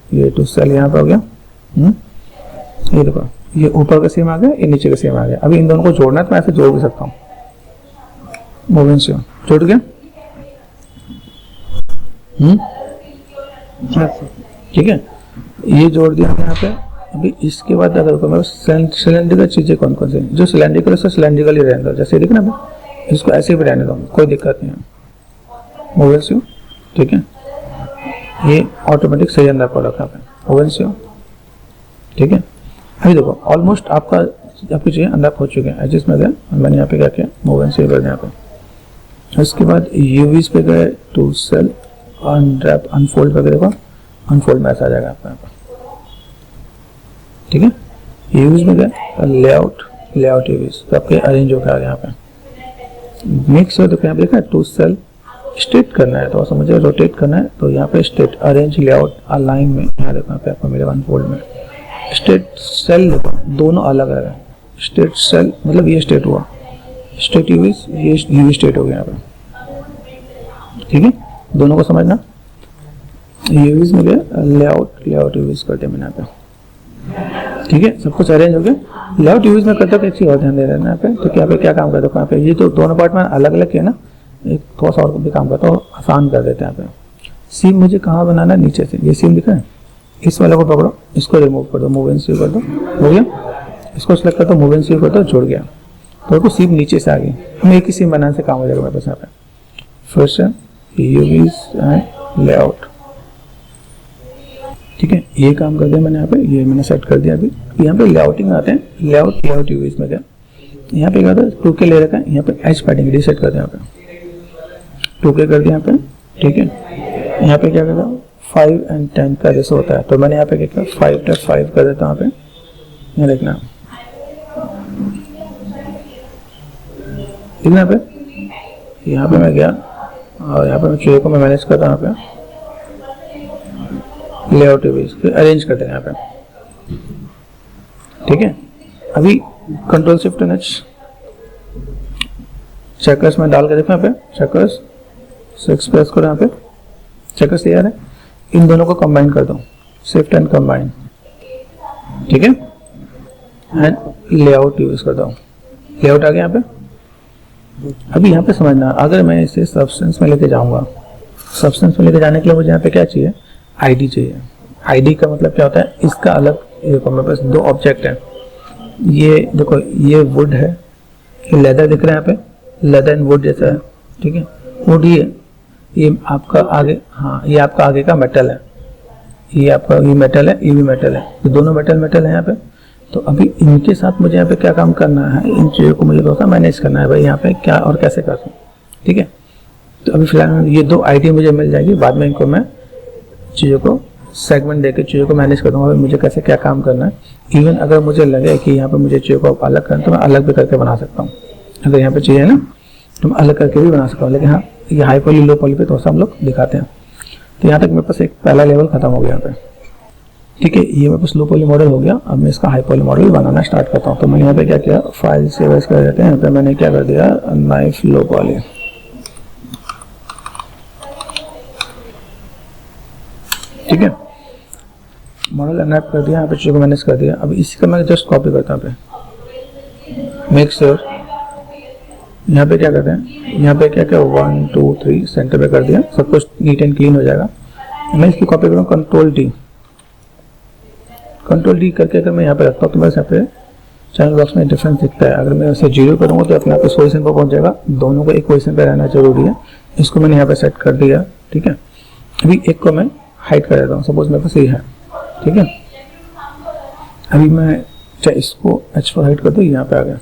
ये टू सेल यहाँ पे हो गया, ये देखो, ये ऊपर का सेम आ गया, ये नीचे का सेम आ गया। अभी इन दोनों को जोड़ना है तो मैं ऐसे जोड़ भी सकता हूँ, मूव एंड सी, जुड़ गया, ठीक है। ये जोड़ दिया हमने यहाँ पे। अभी इसके बाद अगर मैं सिलेंड्रिकल चीजें कौन कौन सी, जो सिलेंड्रिकल है सिलेंड्रिकल ही रहने दो, जैसे देखना मैं इसको ऐसे भी रहने दो, कोई दिक्कत नहीं है, मूव से, ठीक है। ये ऑटोमेटिक सही अंदर पर रखा है, मूव से, ठीक है। अभी देखो ऑलमोस्ट आपकी चीजें अंदर हो चुके हैं। एजेस में गए, मैंने यहाँ पे क्या किया, मूव से कर दिया यहाँ पे। उसके बाद यूवीज पे गए, टू सेल, अनरैप, अनफोल्ड पे देखो, अनफोल्ड में ऐसा आ जाएगा आपका, ठीक है। यूज में गए, लेआउट, लेआउट यूज, तो आपके अरेंज होकर आ गया यहाँ पे। मिक्स हो तो यहाँ पे देखा, टू सेल, स्ट्रेट करना है तो समझिए, रोटेट करना है तो यहाँ पे स्ट्रेट, अरेंज, लेआउट, अलाइन में, यहाँ देखो यहाँ पे आपको मेरे अनफोल्ड में स्ट्रेट सेल, देखो दोनों अलग अलग है। स्ट्रेट सेल मतलब ये स्ट्रेट हुआ, स्ट्रेट यूज, ये यूज स्ट्रेट हो गया यहाँ पे, ठीक है। दोनों को समझना। यूज में गया, लेआउट, लेआउट यूज करते हैं मैंने यहाँ पे, ठीक है। सब कुछ अरेंज हो गया। लेआउट यूज में करते हो एक चीज और ध्यान दे रहे हैं यहाँ पे, तो क्या पे क्या काम करते हो, यहाँ पे ये तो दोनों पार्ट में अलग अलग किया ना, एक थोड़ा सा और भी काम करता हूँ, आसान कर देते हैं यहाँ पे। सीम मुझे कहाँ बनाना है, नीचे से, ये सीम दिखा है, इस वाले को पकड़ो, इसको रिमूव कर दो, मूव एंड सी कर दो, हो गया। इसको सेलेक्ट कर दो, मूव एंड सी कर दो, जुड़ गया। तो सीम नीचे से आ गई, हमें एक ही सीम बनाने से काम हो जाएगा मेरे पास यहाँ पे। फर्स्ट यूवीज एंड लेआउट, ठीक है। ये काम कर दिया मैंने यहाँ पे, ये मैंने सेट कर दिया। अभी यहाँ पे लेआउटिंग आते हैं, लेआउट, लेआउट यूवीज में गया, यहाँ पे क्या होता है, 2K ले रखा है, यहाँ पे एच पैडिंग रीसेट कर दिया, यहाँ पे 2K कर दिया यहाँ पे, ठीक है। यहाँ पे क्या करता हूँ, 5 and 10 का रेशो होता है, तो मैंने यहाँ पे क्या किया, 5:5 कर देता हूँ यहाँ पे, यहाँ देखना, ठीक है। यहाँ पे मैं गया और यहाँ पे मैं चीज़ों को मैं मैनेज कर रहा हूँ, यहाँ पे लेआउट यूवीज अरेंज कर देंगे यहाँ पे, ठीक है। अभी control shift N H, checkers में डाल के देखो यहाँ पे, चेकर्स 6 प्रेस करो यहाँ पे, चेकर्स तैयार है। इन दोनों को कंबाइन कर दो, शिफ्ट एंड कंबाइन, ठीक है, एंड लेआउट यूज कर दो, लेआउट आ गया यहाँ पे। अभी यहाँ पे समझना, अगर मैं इसे सब्सटेंस में लेके जाऊंगा, सब्सटेंस में लेके जाने के लिए मुझे यहाँ पे क्या चाहिए, आईडी चाहिए। आईडी का मतलब क्या होता है, इसका अलग, देखो मेरे पास 2 ऑब्जेक्ट है, ये देखो ये वुड है, ये लेदर दिख रहा है यहाँ पे, लेदर एंड वुड जैसा है, ठीक है, वुड ये आपका आगे, हाँ ये आपका आगे का मेटल है, ये आपका ये मेटल है, ये भी मेटल है, ये दोनों मेटल है यहाँ पे। तो अभी इनके साथ मुझे यहाँ पे क्या काम करना है, इन चीज़ों को मुझे थोड़ा सा मैनेज करना है भाई, यहाँ पे क्या और कैसे कर दूँ, ठीक है। तो अभी फिलहाल ये 2 आईडी मुझे मिल जाएगी, बाद में इनको मैं चीज़ों को सेगमेंट देकर चीज़ों को मैनेज कर दूँगा, मुझे कैसे क्या काम करना है। इवन अगर मुझे लगे कि यहाँ पे मुझे चीज़ों को अलग करना, तो मैं अलग भी करके बना सकता हूँ, अगर यहाँ पे चाहिए ना तो मैं अलग करके भी बना सकता हूँ। लेकिन हाँ, ये हाई पॉली लो पॉली पे थोड़ा सा हम लोग दिखाते हैं। तो यहाँ तक मेरे पास एक पहला लेवल खत्म हो गया यहाँ पे, ठीक है, ये मेरे पास लो पॉली मॉडल हो गया। अब मैं इसका हाई पॉली मॉडल बनाना स्टार्ट करता हूँ। तो मैंने यहाँ पे क्या किया, फाइल सेव एज कर देते हैं, यहाँ पे मैंने क्या कर दिया, नाइफ लो पॉली, ठीक है, मॉडल अनरैप कर दिया, यहाँ पे चीज़ों को मैनेज कर दिया। अब इसी का मैं जस्ट कॉपी करता हूँ, मेक श्योर, यहाँ पे क्या करते हैं, यहाँ पे क्या क्या 1 2 3 सेंटर पे कर दिया, सब कुछ नीट एंड क्लीन हो जाएगा। मैं इसकी कॉपी करूँ, कंट्रोल डी करके अगर मैं यहाँ पे रखता हूँ तो मेरे यहाँ पे चैनल बॉक्स में डिफरेंस दिखता है। अगर मैं उसे 0 करूँगा तो अपने आप इस पोजीशन पर पहुँच जाएगा, दोनों को एक पोजीशन पे रहना जरूरी है। इसको मैंने यहाँ पे सेट कर दिया, ठीक है। अभी एक को मैं हाइड कर देता हूँ, सपोज मेरे पास ये है, ठीक है। अभी मैं चाहे इसको H4 हाइड कर दूँ, यहाँ पे आ गया,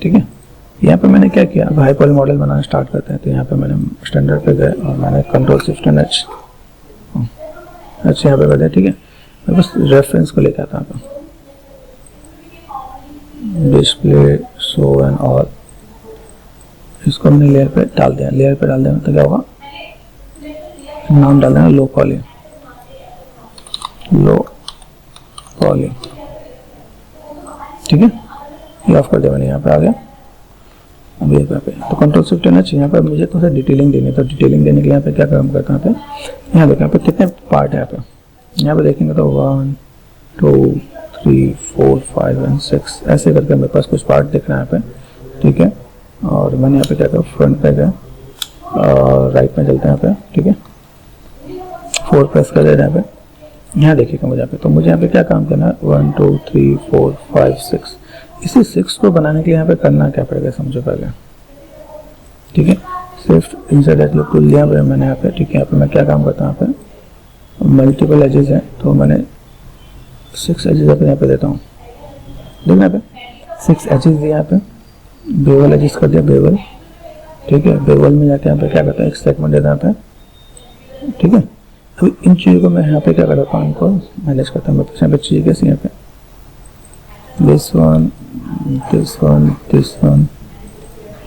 ठीक है। यहाँ पे मैंने क्या किया, अब हाई पॉली मॉडल बनाना स्टार्ट करते हैं। तो यहाँ पे मैंने स्टैंडर्ड पे गए और मैंने कंट्रोल शिफ्ट एंड H यहाँ पे कर दिया, ठीक है। मैं बस रेफरेंस को लेकर आता हूँ, डिस्प्ले शो एंड ऑल, इसको हमने लेयर पे डाल दिया, लेयर पे डाल देना तो क्या होगा, नाम डाल देना लो पॉली, ठीक है। ये ऑफ कर दिया मैंने, यहाँ पे आ गया। अब ये पे तो कंट्रोल शिफ्ट एंड H, यहाँ पर मुझे थोड़ा डिटेलिंग देनी है। तो डिटेलिंग देने के लिए यहाँ पे क्या काम करता हूँ, यहाँ देखो यहाँ पे कितने पार्ट है। यहाँ पे देखेंगे तो 1 2 3 4 5 एंड 6 ऐसे करके मेरे पास कुछ पार्ट दिख रहे हैं यहाँ पे, ठीक है। और मैंने यहाँ पे क्या किया, फ्रंट पे गया और राइट में चलते हैं यहाँ पे, ठीक है। 4 प्रेस कर देते हैं यहाँ पे, यहाँ देखिएगा मुझे यहाँ पे। तो मुझे यहाँ पे क्या काम करना है, 1 2 3 4 5 6, इसी 6 को बनाने के लिए यहाँ पे करना क्या पड़ेगा, समझो पहले, ठीक है। सिर्फ इंसर्ट एज टूल लिया मैंने यहाँ पे, ठीक है। यहाँ पे मैं क्या काम करता हूँ, यहाँ पे मल्टीपल एजेस हैं, तो मैंने 6 एजेस यहाँ पे देता हूँ, देखना यहाँ पे 6 एजेस दिया, यहाँ पे बेवल एजेस कर दिया, बेवल, ठीक है। बेवल में जाके यहाँ पे क्या करता है, एक सेगमेंट देता है यहाँ पे, ठीक है। अभी इन चीज़ों को मैं यहाँ पे क्या करता हूँ, इनको मैनेज करता हूँ। मैं यहाँ पे चीज़ें कैसी, यहाँ पे दिस वन,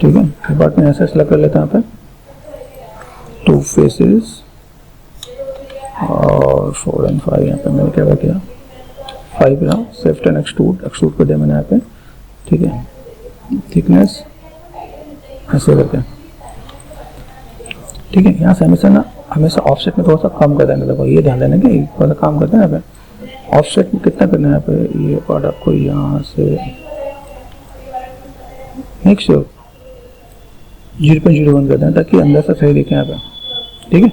ठीक है। एक बार मैं ऐसा सेलेक्ट कर लेता हूँ यहाँ पे 2 फेसेस और 4 एंड 5, यहाँ पे मैंने क्या किया 5 रहा, शिफ्ट एंड एक्सट्रूड कर दिया मैंने यहाँ पे, ठीक है। थिकनेस ऐसे करके, ठीक है। यहाँ से हमेशा ऑफसेट में थोड़ा सा कम कर देना। देखो ये ध्यान देना कि थोड़ा सा काम करते हैं यहाँ पे, ऑफसेट में कितना करना है यहाँ पे, ये पार्ट आपको यहाँ से मेक श्योर 0.01 कर देना ताकि अंदर से सही दिखे यहाँ पे, ठीक है।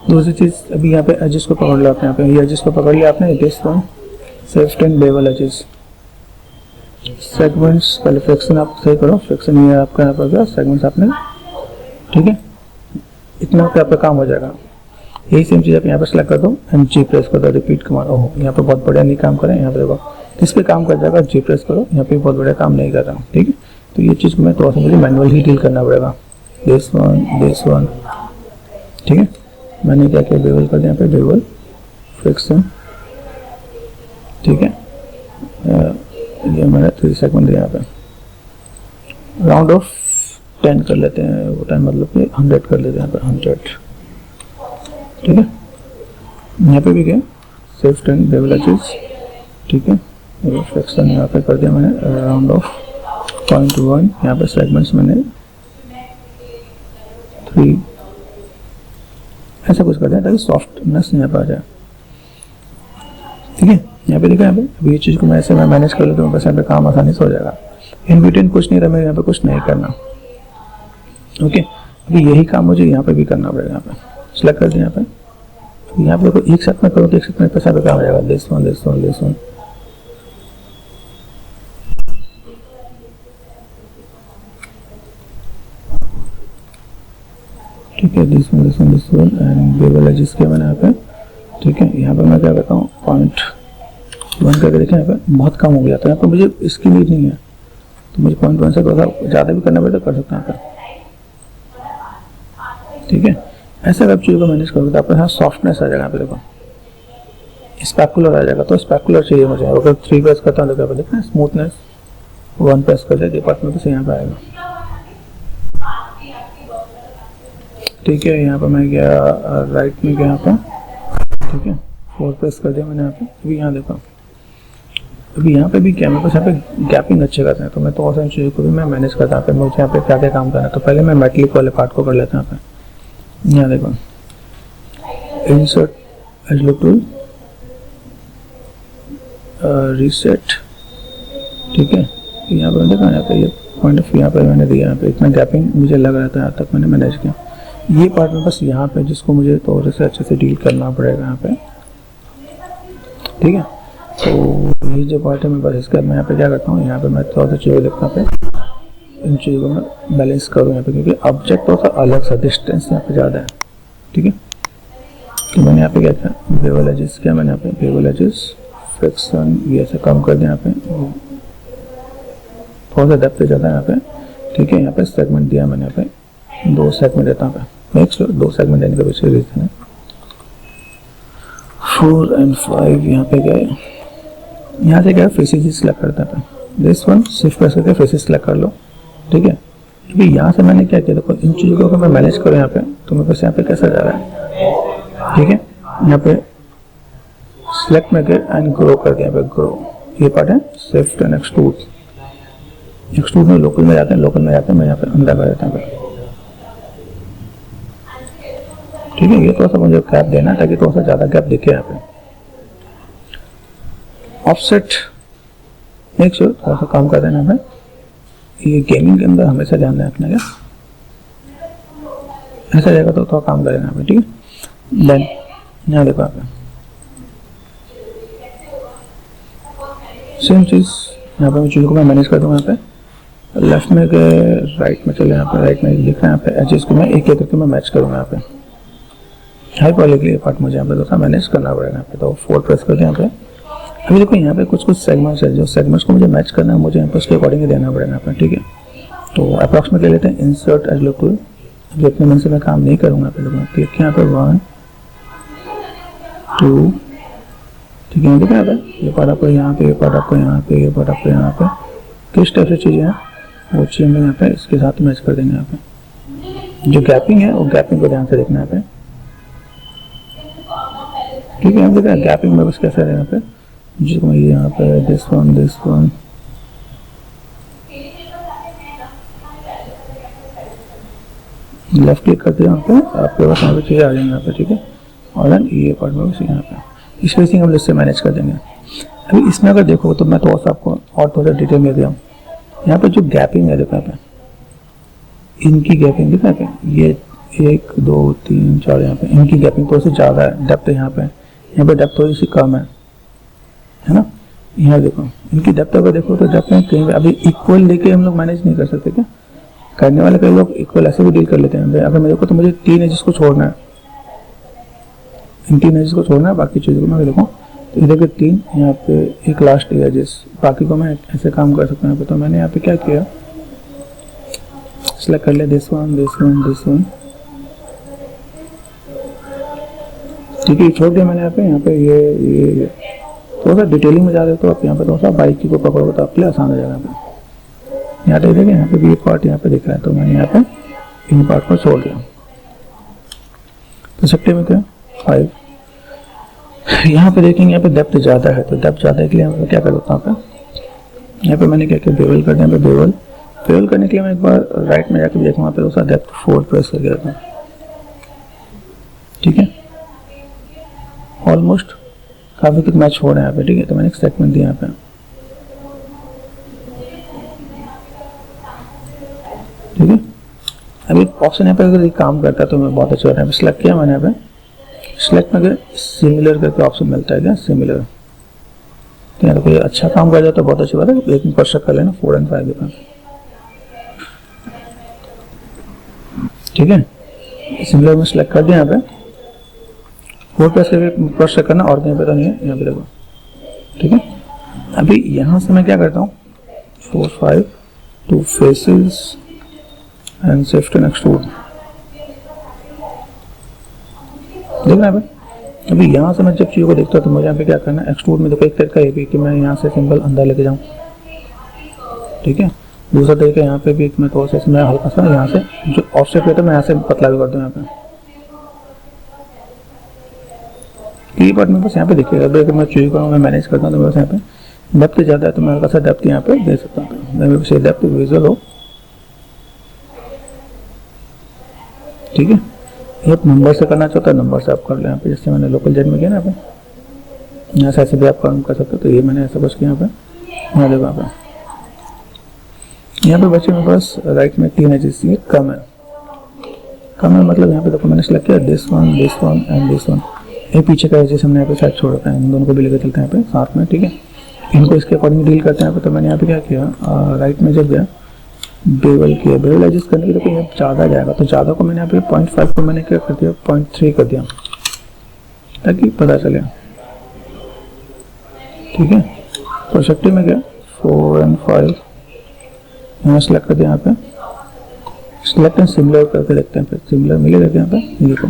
दूसरी चीज़, अभी यहाँ पे एजेस को पकड़ लिया आपने, यहाँ पे ये एजेस को पकड़ लिया आपने, this one shift and bevel edges, segments पहले फ्रिक्शन आप सही करो, फ्रिक्शन ये आपका यहाँ पर गया, सेगमेंट्स आपने, ठीक है। इतना पे आपका काम हो जाएगा। यही सेम चीज़ आप यहाँ पे सेलेक्ट कर दो एंड जी प्रेस कर दो, रिपीट कमांड। ओहो यहाँ पे बहुत बढ़िया नहीं काम करें, यहाँ पे देखो किस पे काम कर जाएगा, जी प्रेस करो, यहाँ पे बहुत बढ़िया काम नहीं कर रहा हूँ, ठीक है। तो ये चीज़ में थोड़ा सा मुझे मैनुअल ही डील करना पड़ेगा, दिस वन, ठीक है। मैंने क्या किया, बेवल कर दिया यहाँ पे, बेवल फ्रिक्शन, ठीक है। ये मैंने 3 सेगमेंट दिया यहाँ पे, राउंड ऑफ 10 कर लेते हैं, वो टाइम मतलब कि 100 कर लेते हैं यहाँ पे, 100, ठीक है। यहाँ पे भी गया शिफ्ट एंड बेवल एजेस, ठीक है। फ्रैक्शन यहाँ पे कर दिया मैंने राउंड ऑफ 0.1, यहाँ पे सेगमेंट्स मैंने 3 ऐसा कुछ कर दिया ताकि सॉफ्टनेस यहाँ पे आ जाए। ठीक है, यहाँ पे देखा, यहाँ पे अभी ये चीज़ को मैं ऐसे मैं मैनेज कर लेता हूँ, बस यहाँ पे काम आसानी से हो जाएगा। इन बिटवीन कुछ नहीं रहा, मेरे यहाँ पे कुछ नहीं करना। ओके, अभी यही काम मुझे यहाँ पे भी करना पड़ेगा। यहाँ पे सिलेक्ट कर दिया, यहाँ पे देखो एक साथ में करो तो एक साथ में पैसा पे काम हो जाएगा। This one this one this one, ठीक है, this one and bevel edges किया मैंने यहाँ पे। ठीक है, यहाँ पे मैं क्या करता हूँ 0.1 करके देखें, यहाँ पे बहुत कम हो गया था, यहाँ पे मुझे इसकी नीड नहीं है, तो मुझे 0.1 से थोड़ा ज़्यादा भी करना पड़े तो कर सकते हैं यहाँ पे। ठीक है, ऐसे अगर आप चीज़ों को मैनेज करोगे तो आपके यहाँ सॉफ्टनेस आ जाएगा। यहाँ पे देखो स्पैकुलर आ जाएगा, तो स्पैकुलर चाहिए मुझे। अगर 3 प्रेस करता हूँ तो क्या देखना, स्मूथनेस 1 प्रेस कर दिया, डिपार्टमेंट से यहाँ पे आएगा। ठीक है, यहाँ पर मैं गया राइट में गया यहाँ पर। ठीक है, 4 प्रेस कर दिया मैंने यहाँ पे। अभी यहाँ देखो, अभी यहाँ पे भी क्या मेरे पास यहाँ पे गैपिंग अच्छे करते हैं, तो मैं तो और सारी चीज़ों को भी मैं मैनेज करता हूँ। मुझे यहाँ पे क्या क्या काम करना है, तो पहले मैं मेटलिक वाले पार्ट को कर लेता हूँ। यहाँ पे यहाँ देखो, insert as loop tool, reset. ठीक है, यहाँ पर देखो, यहाँ पे ये पॉइंट ऑफ यहाँ पे मैंने दिया, यहाँ पे इतना गैपिंग मुझे लग रहा था, यहाँ तक मैंने मैनेज किया। ये पार्ट में बस यहाँ पे जिसको मुझे थोड़े से अच्छे से डील करना पड़ेगा यहाँ पे। ठीक है, तो ये जो पार्ट है मैं बस इसका मैं यहाँ पे क्या करता हूँ, यहाँ पे मैं थोड़ा सा चीज़ें देखता हूँ, इन चीज़ों को मैं बैलेंस करूँ यहाँ पे, क्योंकि ऑब्जेक्ट थोड़ा सा अलग सा डिस्टेंस यहाँ पे ज़्यादा है। ठीक है, तो मैंने यहाँ पे क्या किया, बेवल एजेस किया मैंने यहाँ पे, बेवल एजेस फ्रिक्शन ये ऐसे कम कर दिया यहाँ पे, थोड़ा सा डेप्थ ज़्यादा है यहाँ पे। ठीक है, यहाँ पे सेगमेंट दिया मैंने, यहाँ पे 2 सेगमेंट देता हूँ। नेक्स्ट 2 सेगमेंट देने के पीछे रीजन है 4 और 5 यहाँ पे गए। यहाँ से क्या फेसेस सिलेक्ट करता है, दिस वन शिफ्ट प्रेस करके फेसेस सिलेक्ट कर लो। ठीक है, अभी यहाँ से मैंने क्या किया, देखो इन चीज़ों को अगर मैं मैनेज करूँ यहाँ पे, तो मेरे पास यहाँ पे कैसा जा रहा है। ठीक है, यहाँ पे सिलेक्ट में गए एंड ग्रो कर दिया, यहाँ पे ग्रो ये पार्ट है, शिफ्ट एंड एक्सट्रूड। एक्सट्रूड में लोकल में जाते हैं, लोकल में जाते हैं, मैं यहाँ पे अंदर कर देता हूँ। ठीक है, ये थोड़ा सा मुझे गैप देना ताकि थोड़ा सा ज़्यादा गैप दिखे यहाँ पे। ऑफसेट मेक श्योर थोड़ा सा काम कर देना है। ये गेमिंग के अंदर हमेशा ध्यान देना अपने, क्या ऐसा जाएगा तो थोड़ा काम कर देना है। ठीक है, देन यहाँ देखो आप सेम चीज़ यहाँ पे मैं चीज़ों को मैं मैनेज कर दूँगा। यहाँ पे लेफ्ट में गए, राइट में चले, यहाँ पे राइट में लिखना है, यहाँ पे एजेस को मैं एक एक करके मैं मैच करूँगा। यहाँ पे हाई क्वालिटी के लिए पार्ट मुझे यहाँ पे थोड़ा मैनेज करना पड़ेगा। यहाँ पे तो 4 प्रेस करके यहाँ पे अभी देखो यहाँ पे कुछ सेगमेंट्स है, जो सेगमेंट्स को मुझे मैच करना है, मुझे यहाँ पे उसके अकॉर्डिंग देना पड़ेगा यहाँ पे। ठीक है, तो अप्रॉक्सीमेट ले लेते हैं, इंसर्ट एज लुक टूल। अभी अपने मन से मैं काम नहीं करूँगा, यहाँ पे देखो क्लिक किया, यहाँ पे 1 2। ठीक है, देखा यहाँ पे ये पार्ट आपको यहाँ पे, ये पार्ट आपको यहाँ पे, ये पार्ट आपको यहाँ पे, किस टाइप से चीज़ें हैं वो चीज़ में यहाँ पे इसके साथ मैच कर देंगे। यहाँ पे जो गैपिंग है वो गैपिंग को ध्यान से देखना है यहाँ पे। ठीक है, देखा गैपिंग में बस कैसा है यहाँ पे, जिसको मैं यहाँ पे दिस वन लेफ्ट क्लिक करते हैं, यहाँ पे आपके पास यहाँ पे चीज़ें आ जाएंगे यहाँ पे। ठीक है, और देन ये पार्ट में बस यहाँ पे स्पेसिंग हम इससे मैनेज कर देंगे। अभी इसमें अगर देखो तो मैं थोड़ा सा आपको और थोड़ा डिटेल में दिया हूँ। यहाँ पे जो गैपिंग है देखो, यहाँ पे इनकी गैपिंग देखो, यहाँ पे ये 1 2 3 4 यहाँ पे इनकी गैपिंग थोड़ी सी ज़्यादा है, डेप्थ है यहाँ पे डेप्थ थोड़ी सी कम है ना। यहाँ देखो इनकी डेप्थ अगर देखो तो डेप्थ में कहीं अभी इक्वल लेके हम लोग मैनेज नहीं कर सकते। क्या करने वाले कई लोग इक्वल ऐसे भी डील कर लेते हैं। अगर मैं देखो तो मुझे 3 एजेस को छोड़ना है, इन 3 एजेस को छोड़ना है, बाकी चीज़ों को मैं देखो तो इधर के 3 यहाँ पे एक लास्ट एजेस, बाकी को मैं ऐसे काम कर सकता हूँ। तो मैंने यहाँ पे क्या किया, सिलेक्ट कर लिया दिस वन। ठीक है, छोड़ दिया मैंने यहाँ पे ये थोड़ा सा डिटेलिंग में जा रहे हो तो आप यहाँ पे थोड़ा सा बाइक की को पकड़ोगे तो आपके लिए आसान हो जाएगा। यहाँ पे देखिए, यहाँ पे भी एक पार्ट यहाँ पे दिख रहा है, तो मैंने यहाँ पे इन पार्ट को छोड़ दिया। तो सेक्टर में क्या 5 यहाँ पे देखेंगे, यहाँ पे डेप्थ ज़्यादा है, तो डेप्थ ज़्यादा के लिए मैं क्या कर देता हूँ, यहाँ पे मैंने क्या किया, बेवल कर दिया। यहाँ पे बेवल करने के लिए मैं एक बार राइट में जाकर देखूँ, वहाँ पे उसका डेप्थ 4 प्रेस कर दिया था। ठीक है, ऑलमोस्ट काफ़ी कुछ मैच हो रहा है यहाँ पे। ठीक है, तो मैंने एक सेगमेंट दिया यहाँ पे। ठीक है, अभी ऑप्शन यहाँ पे अगर ये काम करता है तो मैं बहुत अच्छा हो रहा है। सिलेक्ट किया मैंने, यहाँ पे सिलेक्ट में सिमिलर करके ऑप्शन मिलता है क्या, सिमिलर। तो यहाँ पे अच्छा काम कर जाता है, बहुत अच्छी बात है। एक में पर्स कर लेना 4 और 5 के पास। ठीक है, सिमिलर में सिलेक्ट कर दिया, यहाँ पे 4 प्रेस करके पर्स करना, और कहीं पे तो नहीं है, यहाँ पे देखो। ठीक है, अभी यहाँ से मैं क्या करता हूँ, 4 5 2 faces and shift and extrude. देखना है। अभी यहाँ से मैं जब चीज़ों को देखता हूँ तो मुझे यहाँ पे क्या करना है, एक्सट्रूड में देखो एक तरीका ये भी कि मैं यहाँ से सिंबल अंदर लेके जाऊँ। ठीक है, दूसरा तरीका यहाँ पे भी मैं थोड़ा सा मैं हल्का सा यहाँ से जो ऑफसेट रहता है मैं यहाँ से पतला भी कर दूँ। यहाँ पे ये पार्ट में बस यहाँ पे देखिएगा, अगर मैं चीज़ को मैं मैनेज करता हूँ तो बस यहाँ पे डेप्थ ज़्यादा है तो मैं हल्का सा डेप्थ यहाँ पे दे सकता हूँ। मैं डेप्थ विजुअल हो। ठीक है, ये आप नंबर से करना चाहता है, नंबर से आप कर लें। यहाँ पे जैसे मैंने लोकल जेट में किया ना, यहाँ पे यहाँ से ऐसे भी आप काम कर सकते हो। तो ये मैंने ऐसा कुछ किया यहाँ पे, यहाँ देखो यहाँ पे बच्चे मेरे पास राइट में 3 एजेस ये कम है। कम है मतलब यहाँ पे देखो मैंने सेलेक्ट किया this one and this one. ये पीछे का एजेस हमने यहाँ पे साइड छोड़ रखा है, इन दोनों को भी लेकर चलते हैं यहाँ पे साथ में। ठीक है, इनको इसके अकॉर्डिंग डील करते हैं यहाँ पे। तो मैंने यहाँ पे क्या किया, राइट में जब गया बेवल किया, बेवल एडजस्ट करने के लिए यहाँ ज़्यादा जाएगा तो ज़्यादा को मैंने यहाँ पे 0.5 को मैंने क्या कर दिया 0.3 कर दिया ताकि पता चले। ठीक है, प्रोजेक्टिव में गया 4 और 5 यहाँ सेलेक्ट कर दिया। यहाँ पे सिलेक्ट एंड सिमिलर करके देखते हैं, फिर सिमिलर मिलेगा यहाँ पे, देखो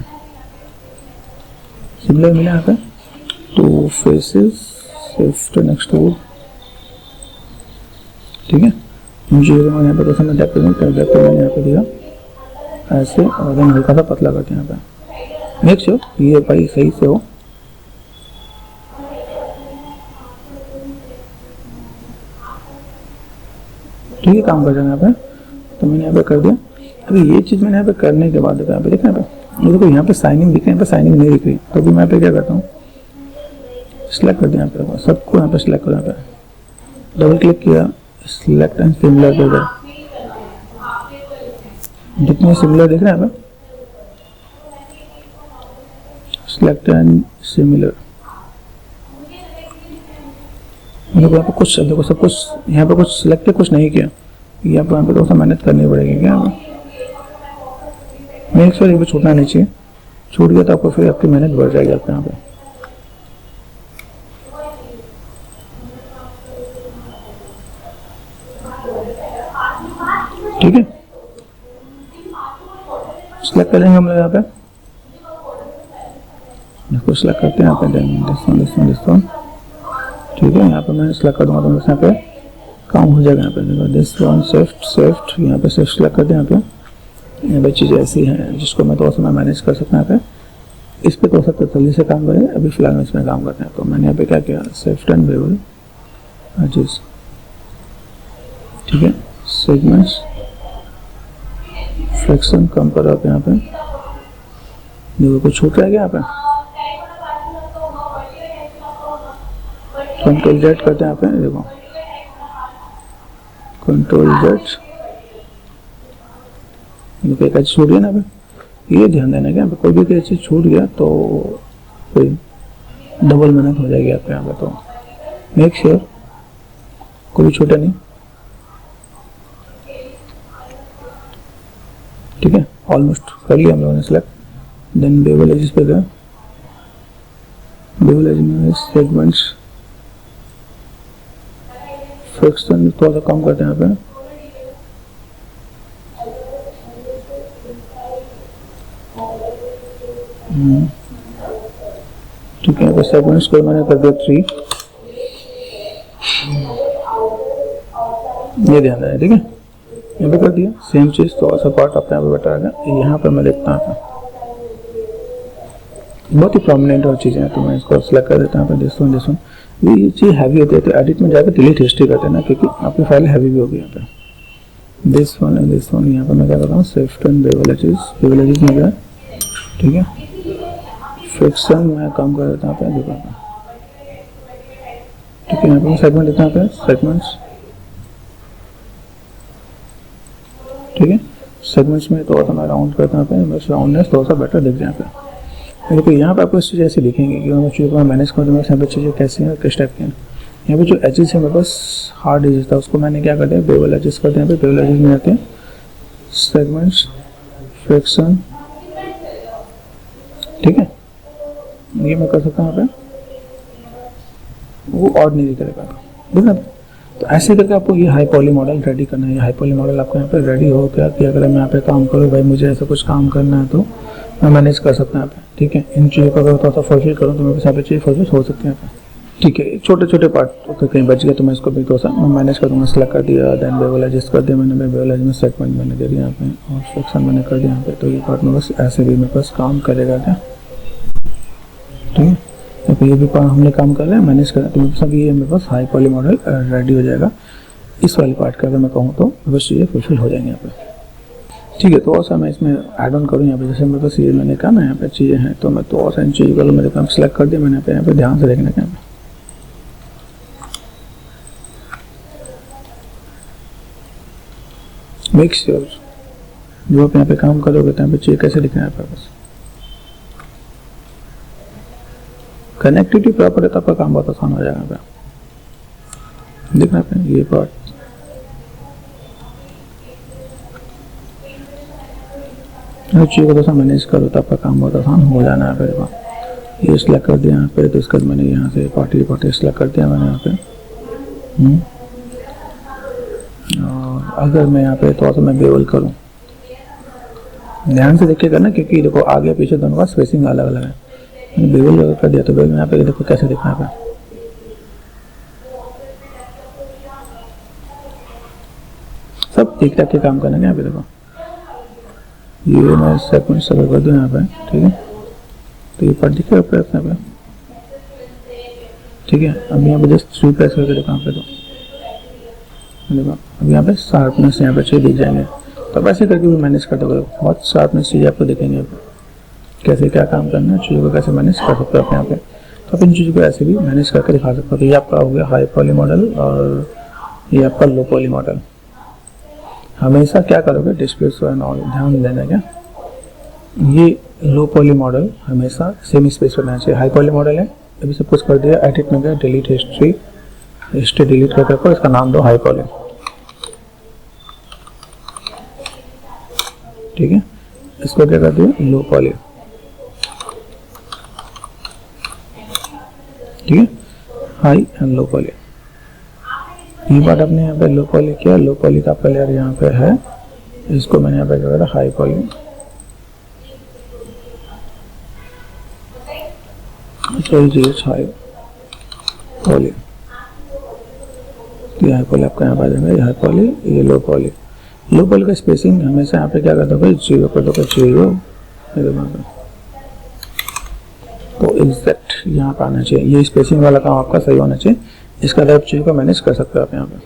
सिमिलर मिला यहाँ पे 2 फेसेस शिफ्ट एंड एक्सट्रूड। ठीक है, मुझे यहाँ पे कैसे मैं डेप्थ मैंने यहाँ पे दिया ऐसे, और देन हल्का सा पतला करते हैं यहाँ पे। मेक श्योर ये भाई सही से हो। ठीक है, काम कर जाएगा यहाँ पे। तो मैंने यहाँ पे कर दिया। अभी ये चीज़ मैंने यहाँ पे करने के बाद देखो यहाँ पे देखना, यहाँ पे देखो यहाँ पे साइनिंग दिख रही है, यहाँ पे साइनिंग नहीं दिख रही। तो भी मैं यहाँ पे क्या करता हूँ, सिलेक्ट कर दिया यहाँ पे, सबको यहाँ पे सिलेक्ट करो। यहाँ पे डबल क्लिक किया, सिलेक्ट एंड सिमिलर कर दिया। जितने सिमिलर दिख रहे हैं यहाँ पे सिलेक्ट एंड सिमिलर। देखो यहाँ पे कुछ देखो सब कुछ यहाँ पे कुछ सिलेक्ट कुछ नहीं किया, यहाँ पे थोड़ा सा मेहनत करनी पड़ेगी क्या। मेक श्योर ये भी छूटना नहीं चाहिए, छूट गया तो आपको फिर आपकी मेहनत बढ़ जाएगी आपके यहाँ पे। ठीक है, सिलेक्ट करेंगे हम लोग यहाँ पे, इसको सिलेक्ट करते हैं यहाँ पे दिस वन। ठीक है, यहाँ पे मैं सिलेक्ट कर दूंगा तो यहाँ पे काम हो जाएगा। यहाँ पे देखो दिस वन शिफ्ट यहाँ पे शिफ्ट सिलेक्ट करते हैं। यहाँ पे चीज़ें ऐसी हैं जिसको मैं थोड़ा सा मैं मैनेज कर सकता हूँ। यहाँ पे इस पर थोड़ा सा तसल्ली से काम करेंगे, अभी फिलहाल में इसमें काम करते हैं। तो मैंने यहाँ पे क्या किया, शिफ्ट एंड बेवल एडजस्ट। ठीक है, सेगमेंट्स फ्रैक्शन कम करो आप यहाँ पे, देखो कुछ छूट रहा है क्या यहाँ पे। कंट्रोल जेड करते हैं यहाँ पे, देखो कंट्रोल जेड, एक चीज छूट गया ना यहाँ पे। ये ध्यान देना क्या, कोई भी चीज छूट गया तो कोई डबल मेहनत हो जाएगी आपके यहाँ पे। तो मेक श्योर कोई भी छूटा नहीं। ठीक है, ऑलमोस्ट कर लिया हम लोगों ने सिलेक्ट। देन बेवल एजेस पे गए, बेवल एज में सेगमेंट्स फ्रैक्शन थोड़ा सा कम करते हैं यहाँ पे। ठीक है, यहाँ सेगमेंट्स को मैंने कर दिया 3। ये ध्यान है। ठीक है, यहाँ पे कर दिया सेम चीज, थोड़ा सा पार्ट अपने यहाँ पे बैठा है। यहाँ पे मैं देखता हूँ बहुत ही प्रोमिनेंट और चीज़ें हैं, तो मैं इसको सेलेक्ट कर देता हूँ यहाँ पे दिस वन। ये चीज़ हैवी होती है तो एडिट में जाकर डिलीट हिस्ट्री करते हैं ना, क्योंकि आपकी फाइल हैवी भी होगी यहाँ पे। दिस वन यहाँ पर मैं क्या करता हूँ, स्विफ्ट एंड बेवरेजेस में गया, ठीक है। फ्रिक्शन मैं कम कर देता हूँ यहाँ पे, ठीक है। यहाँ पे सेगमेंट देता हूँ यहाँ पे सेगमेंट्स, ठीक है। सेगमेंट्स में थोड़ा सा मैं राउंड करता हूँ यहाँ पे, बस राउंडनेस थोड़ा सा बेटर दिख जाए यहाँ पे। देखो यहाँ पे आपको इस चीज़ ऐसे दिखेंगे कि मैं चीज़ों को मैनेज करूँ तो मेरे यहाँ पे चीज़ें कैसी हैं, किस टाइप की हैं। यहाँ पे जो एजेस है मेरे पास हार्ड एजेस था, उसको मैंने क्या कर दिया, बेवल एजेस कर दिया। यहाँ पे बेवल एजेस में आते हैं सेगमेंट्स, फ्रिक्शन, ठीक है। ये मैं कर सकता हूँ यहाँ पे, वो और नहीं करेगा, ठीक है। तो ऐसे करके आपको ये हाई पॉली मॉडल रेडी करना है। ये हाई पॉली मॉडल आपको यहाँ पे रेडी हो गया कि अगर मैं यहाँ पे काम करूँ, भाई मुझे ऐसा कुछ काम करना है तो मैं मैनेज कर सकता हूँ यहाँ पे, ठीक है। इन चीज़ों को अगर थोड़ा सा फुलफिल करूँ तो मेरे पास यहाँ पे चीज़ फुलफिल हो सकती है यहाँ पे, ठीक है। छोटे छोटे पार्ट तो कहीं बच गए तो मैं इसको भी थोड़ा सा मैं मैनेज कर दूँगा। सेलेक्ट कर दिया, देन बेवल एडजस्ट कर दिया मैंने, बेवल एडजस्ट में सेगमेंट मैंने दे दिया यहाँ पे और सेक्शन मैंने कर दिया यहाँ पे। तो ये पार्ट में बस ऐसे भी मेरे पास काम करेगा क्या, ठीक है। तो ये भी हमने काम कर लिया, मैनेज कर, तो सब ये मेरे पास हाई पॉली मॉडल रेडी हो जाएगा। इस वाली पार्ट का अगर मैं कहूँ तो बस चीज़ें फुलफिल हो जाएंगे यहाँ पे, ठीक है। तो और सा मैं इसमें ऐड ऑन करूँ यहाँ पे, जैसे मेरे पास ये मैंने कहा ना यहाँ पे चीज़ें हैं, तो मैं तो और सा इन चीज़ों को मेरे काम सेलेक्ट कर दिया मैंने यहाँ पे ध्यान से देखना है। मेक श्योर जो आप यहाँ पे काम करोगे तो यहाँ पे चीज़ कैसे दिखना है आपके पास, कनेक्टिविटी प्रॉपर है तो आपका काम बहुत आसान हो जाएगा यहाँ पे, देखना है ये पार्ट। चीज़ को थोड़ा मैनेज करो तो आपका काम बहुत आसान हो जाना है। फिर ये सिलेक्ट कर दिया यहाँ पे, तो इसके बाद मैंने यहाँ से पार्टी सिलेक्ट कर दिया मैंने यहाँ पे। और अगर मैं यहाँ पे थोड़ा सा मैं बेवल करूँ, ध्यान से देखिए करना, क्योंकि देखो आगे पीछे दोनों का स्पेसिंग अलग अलग है। मैंने बेवल अगर कर दिया तो बेवल यहाँ पे देखो कैसे दिखना है, सब ठीक ठाक के काम करना है यहाँ पे। देखो ये मैं सेगमेंट सब कर दूँ यहाँ पे, ठीक है। तो ये पार्ट दिखेगा प्रेस यहाँ पे, ठीक है। अब यहाँ पे जस्ट 3 प्रेस करके देखो यहाँ पे, तो देखो अब यहाँ पे शार्पनेस यहाँ पे चीज़ दिख जाएंगे। तो अब ऐसे करके भी मैनेज करते हो, बहुत शार्पनेस चीज़ें आपको दिखेंगे, कैसे क्या काम करना है, चीज़ों को कैसे मैनेज कर सकते हो आप यहाँ पे। तो आप इन चीज़ों को ऐसे भी मैनेज करके दिखा सकते हो। तो ये आपका हो गया हाई पॉली मॉडल और ये आपका लो पॉली मॉडल। हमेशा क्या करोगे, डिस्प्ले ध्यान देना क्या, ये लो पॉली मॉडल हमेशा सेम स्पेस पर रहना चाहिए। हाई पॉली मॉडल है, अभी सब कुछ कर दिया, एडिट में गया, डिलीट हिस्ट्री डिलीट करके रखो, इसका नाम दो हाई पॉली, ठीक है। इसको क्या कर दिया, लो पॉली, ठीक है, हाई एंड लो पॉली। ये बात आपने यहाँ पे लो पॉली किया, लो पॉली का आपका लेयर यहाँ पे है, इसको मैंने यहाँ पे क्या करा, हाई पॉली। हाई पॉली, ये हाई पॉली आपका यहाँ पे आ जाएगा, ये हाई पॉली, ये लो पॉली। लो पॉली का स्पेसिंग हमेशा यहाँ पे क्या करता है, 0 कर दो, 0 तो एग्जैक्ट यहाँ पे आना चाहिए। ये स्पेसिंग वाला काम आपका सही होना चाहिए। इसका आप चीज़ को मैनेज कर सकते हो आप यहाँ पे।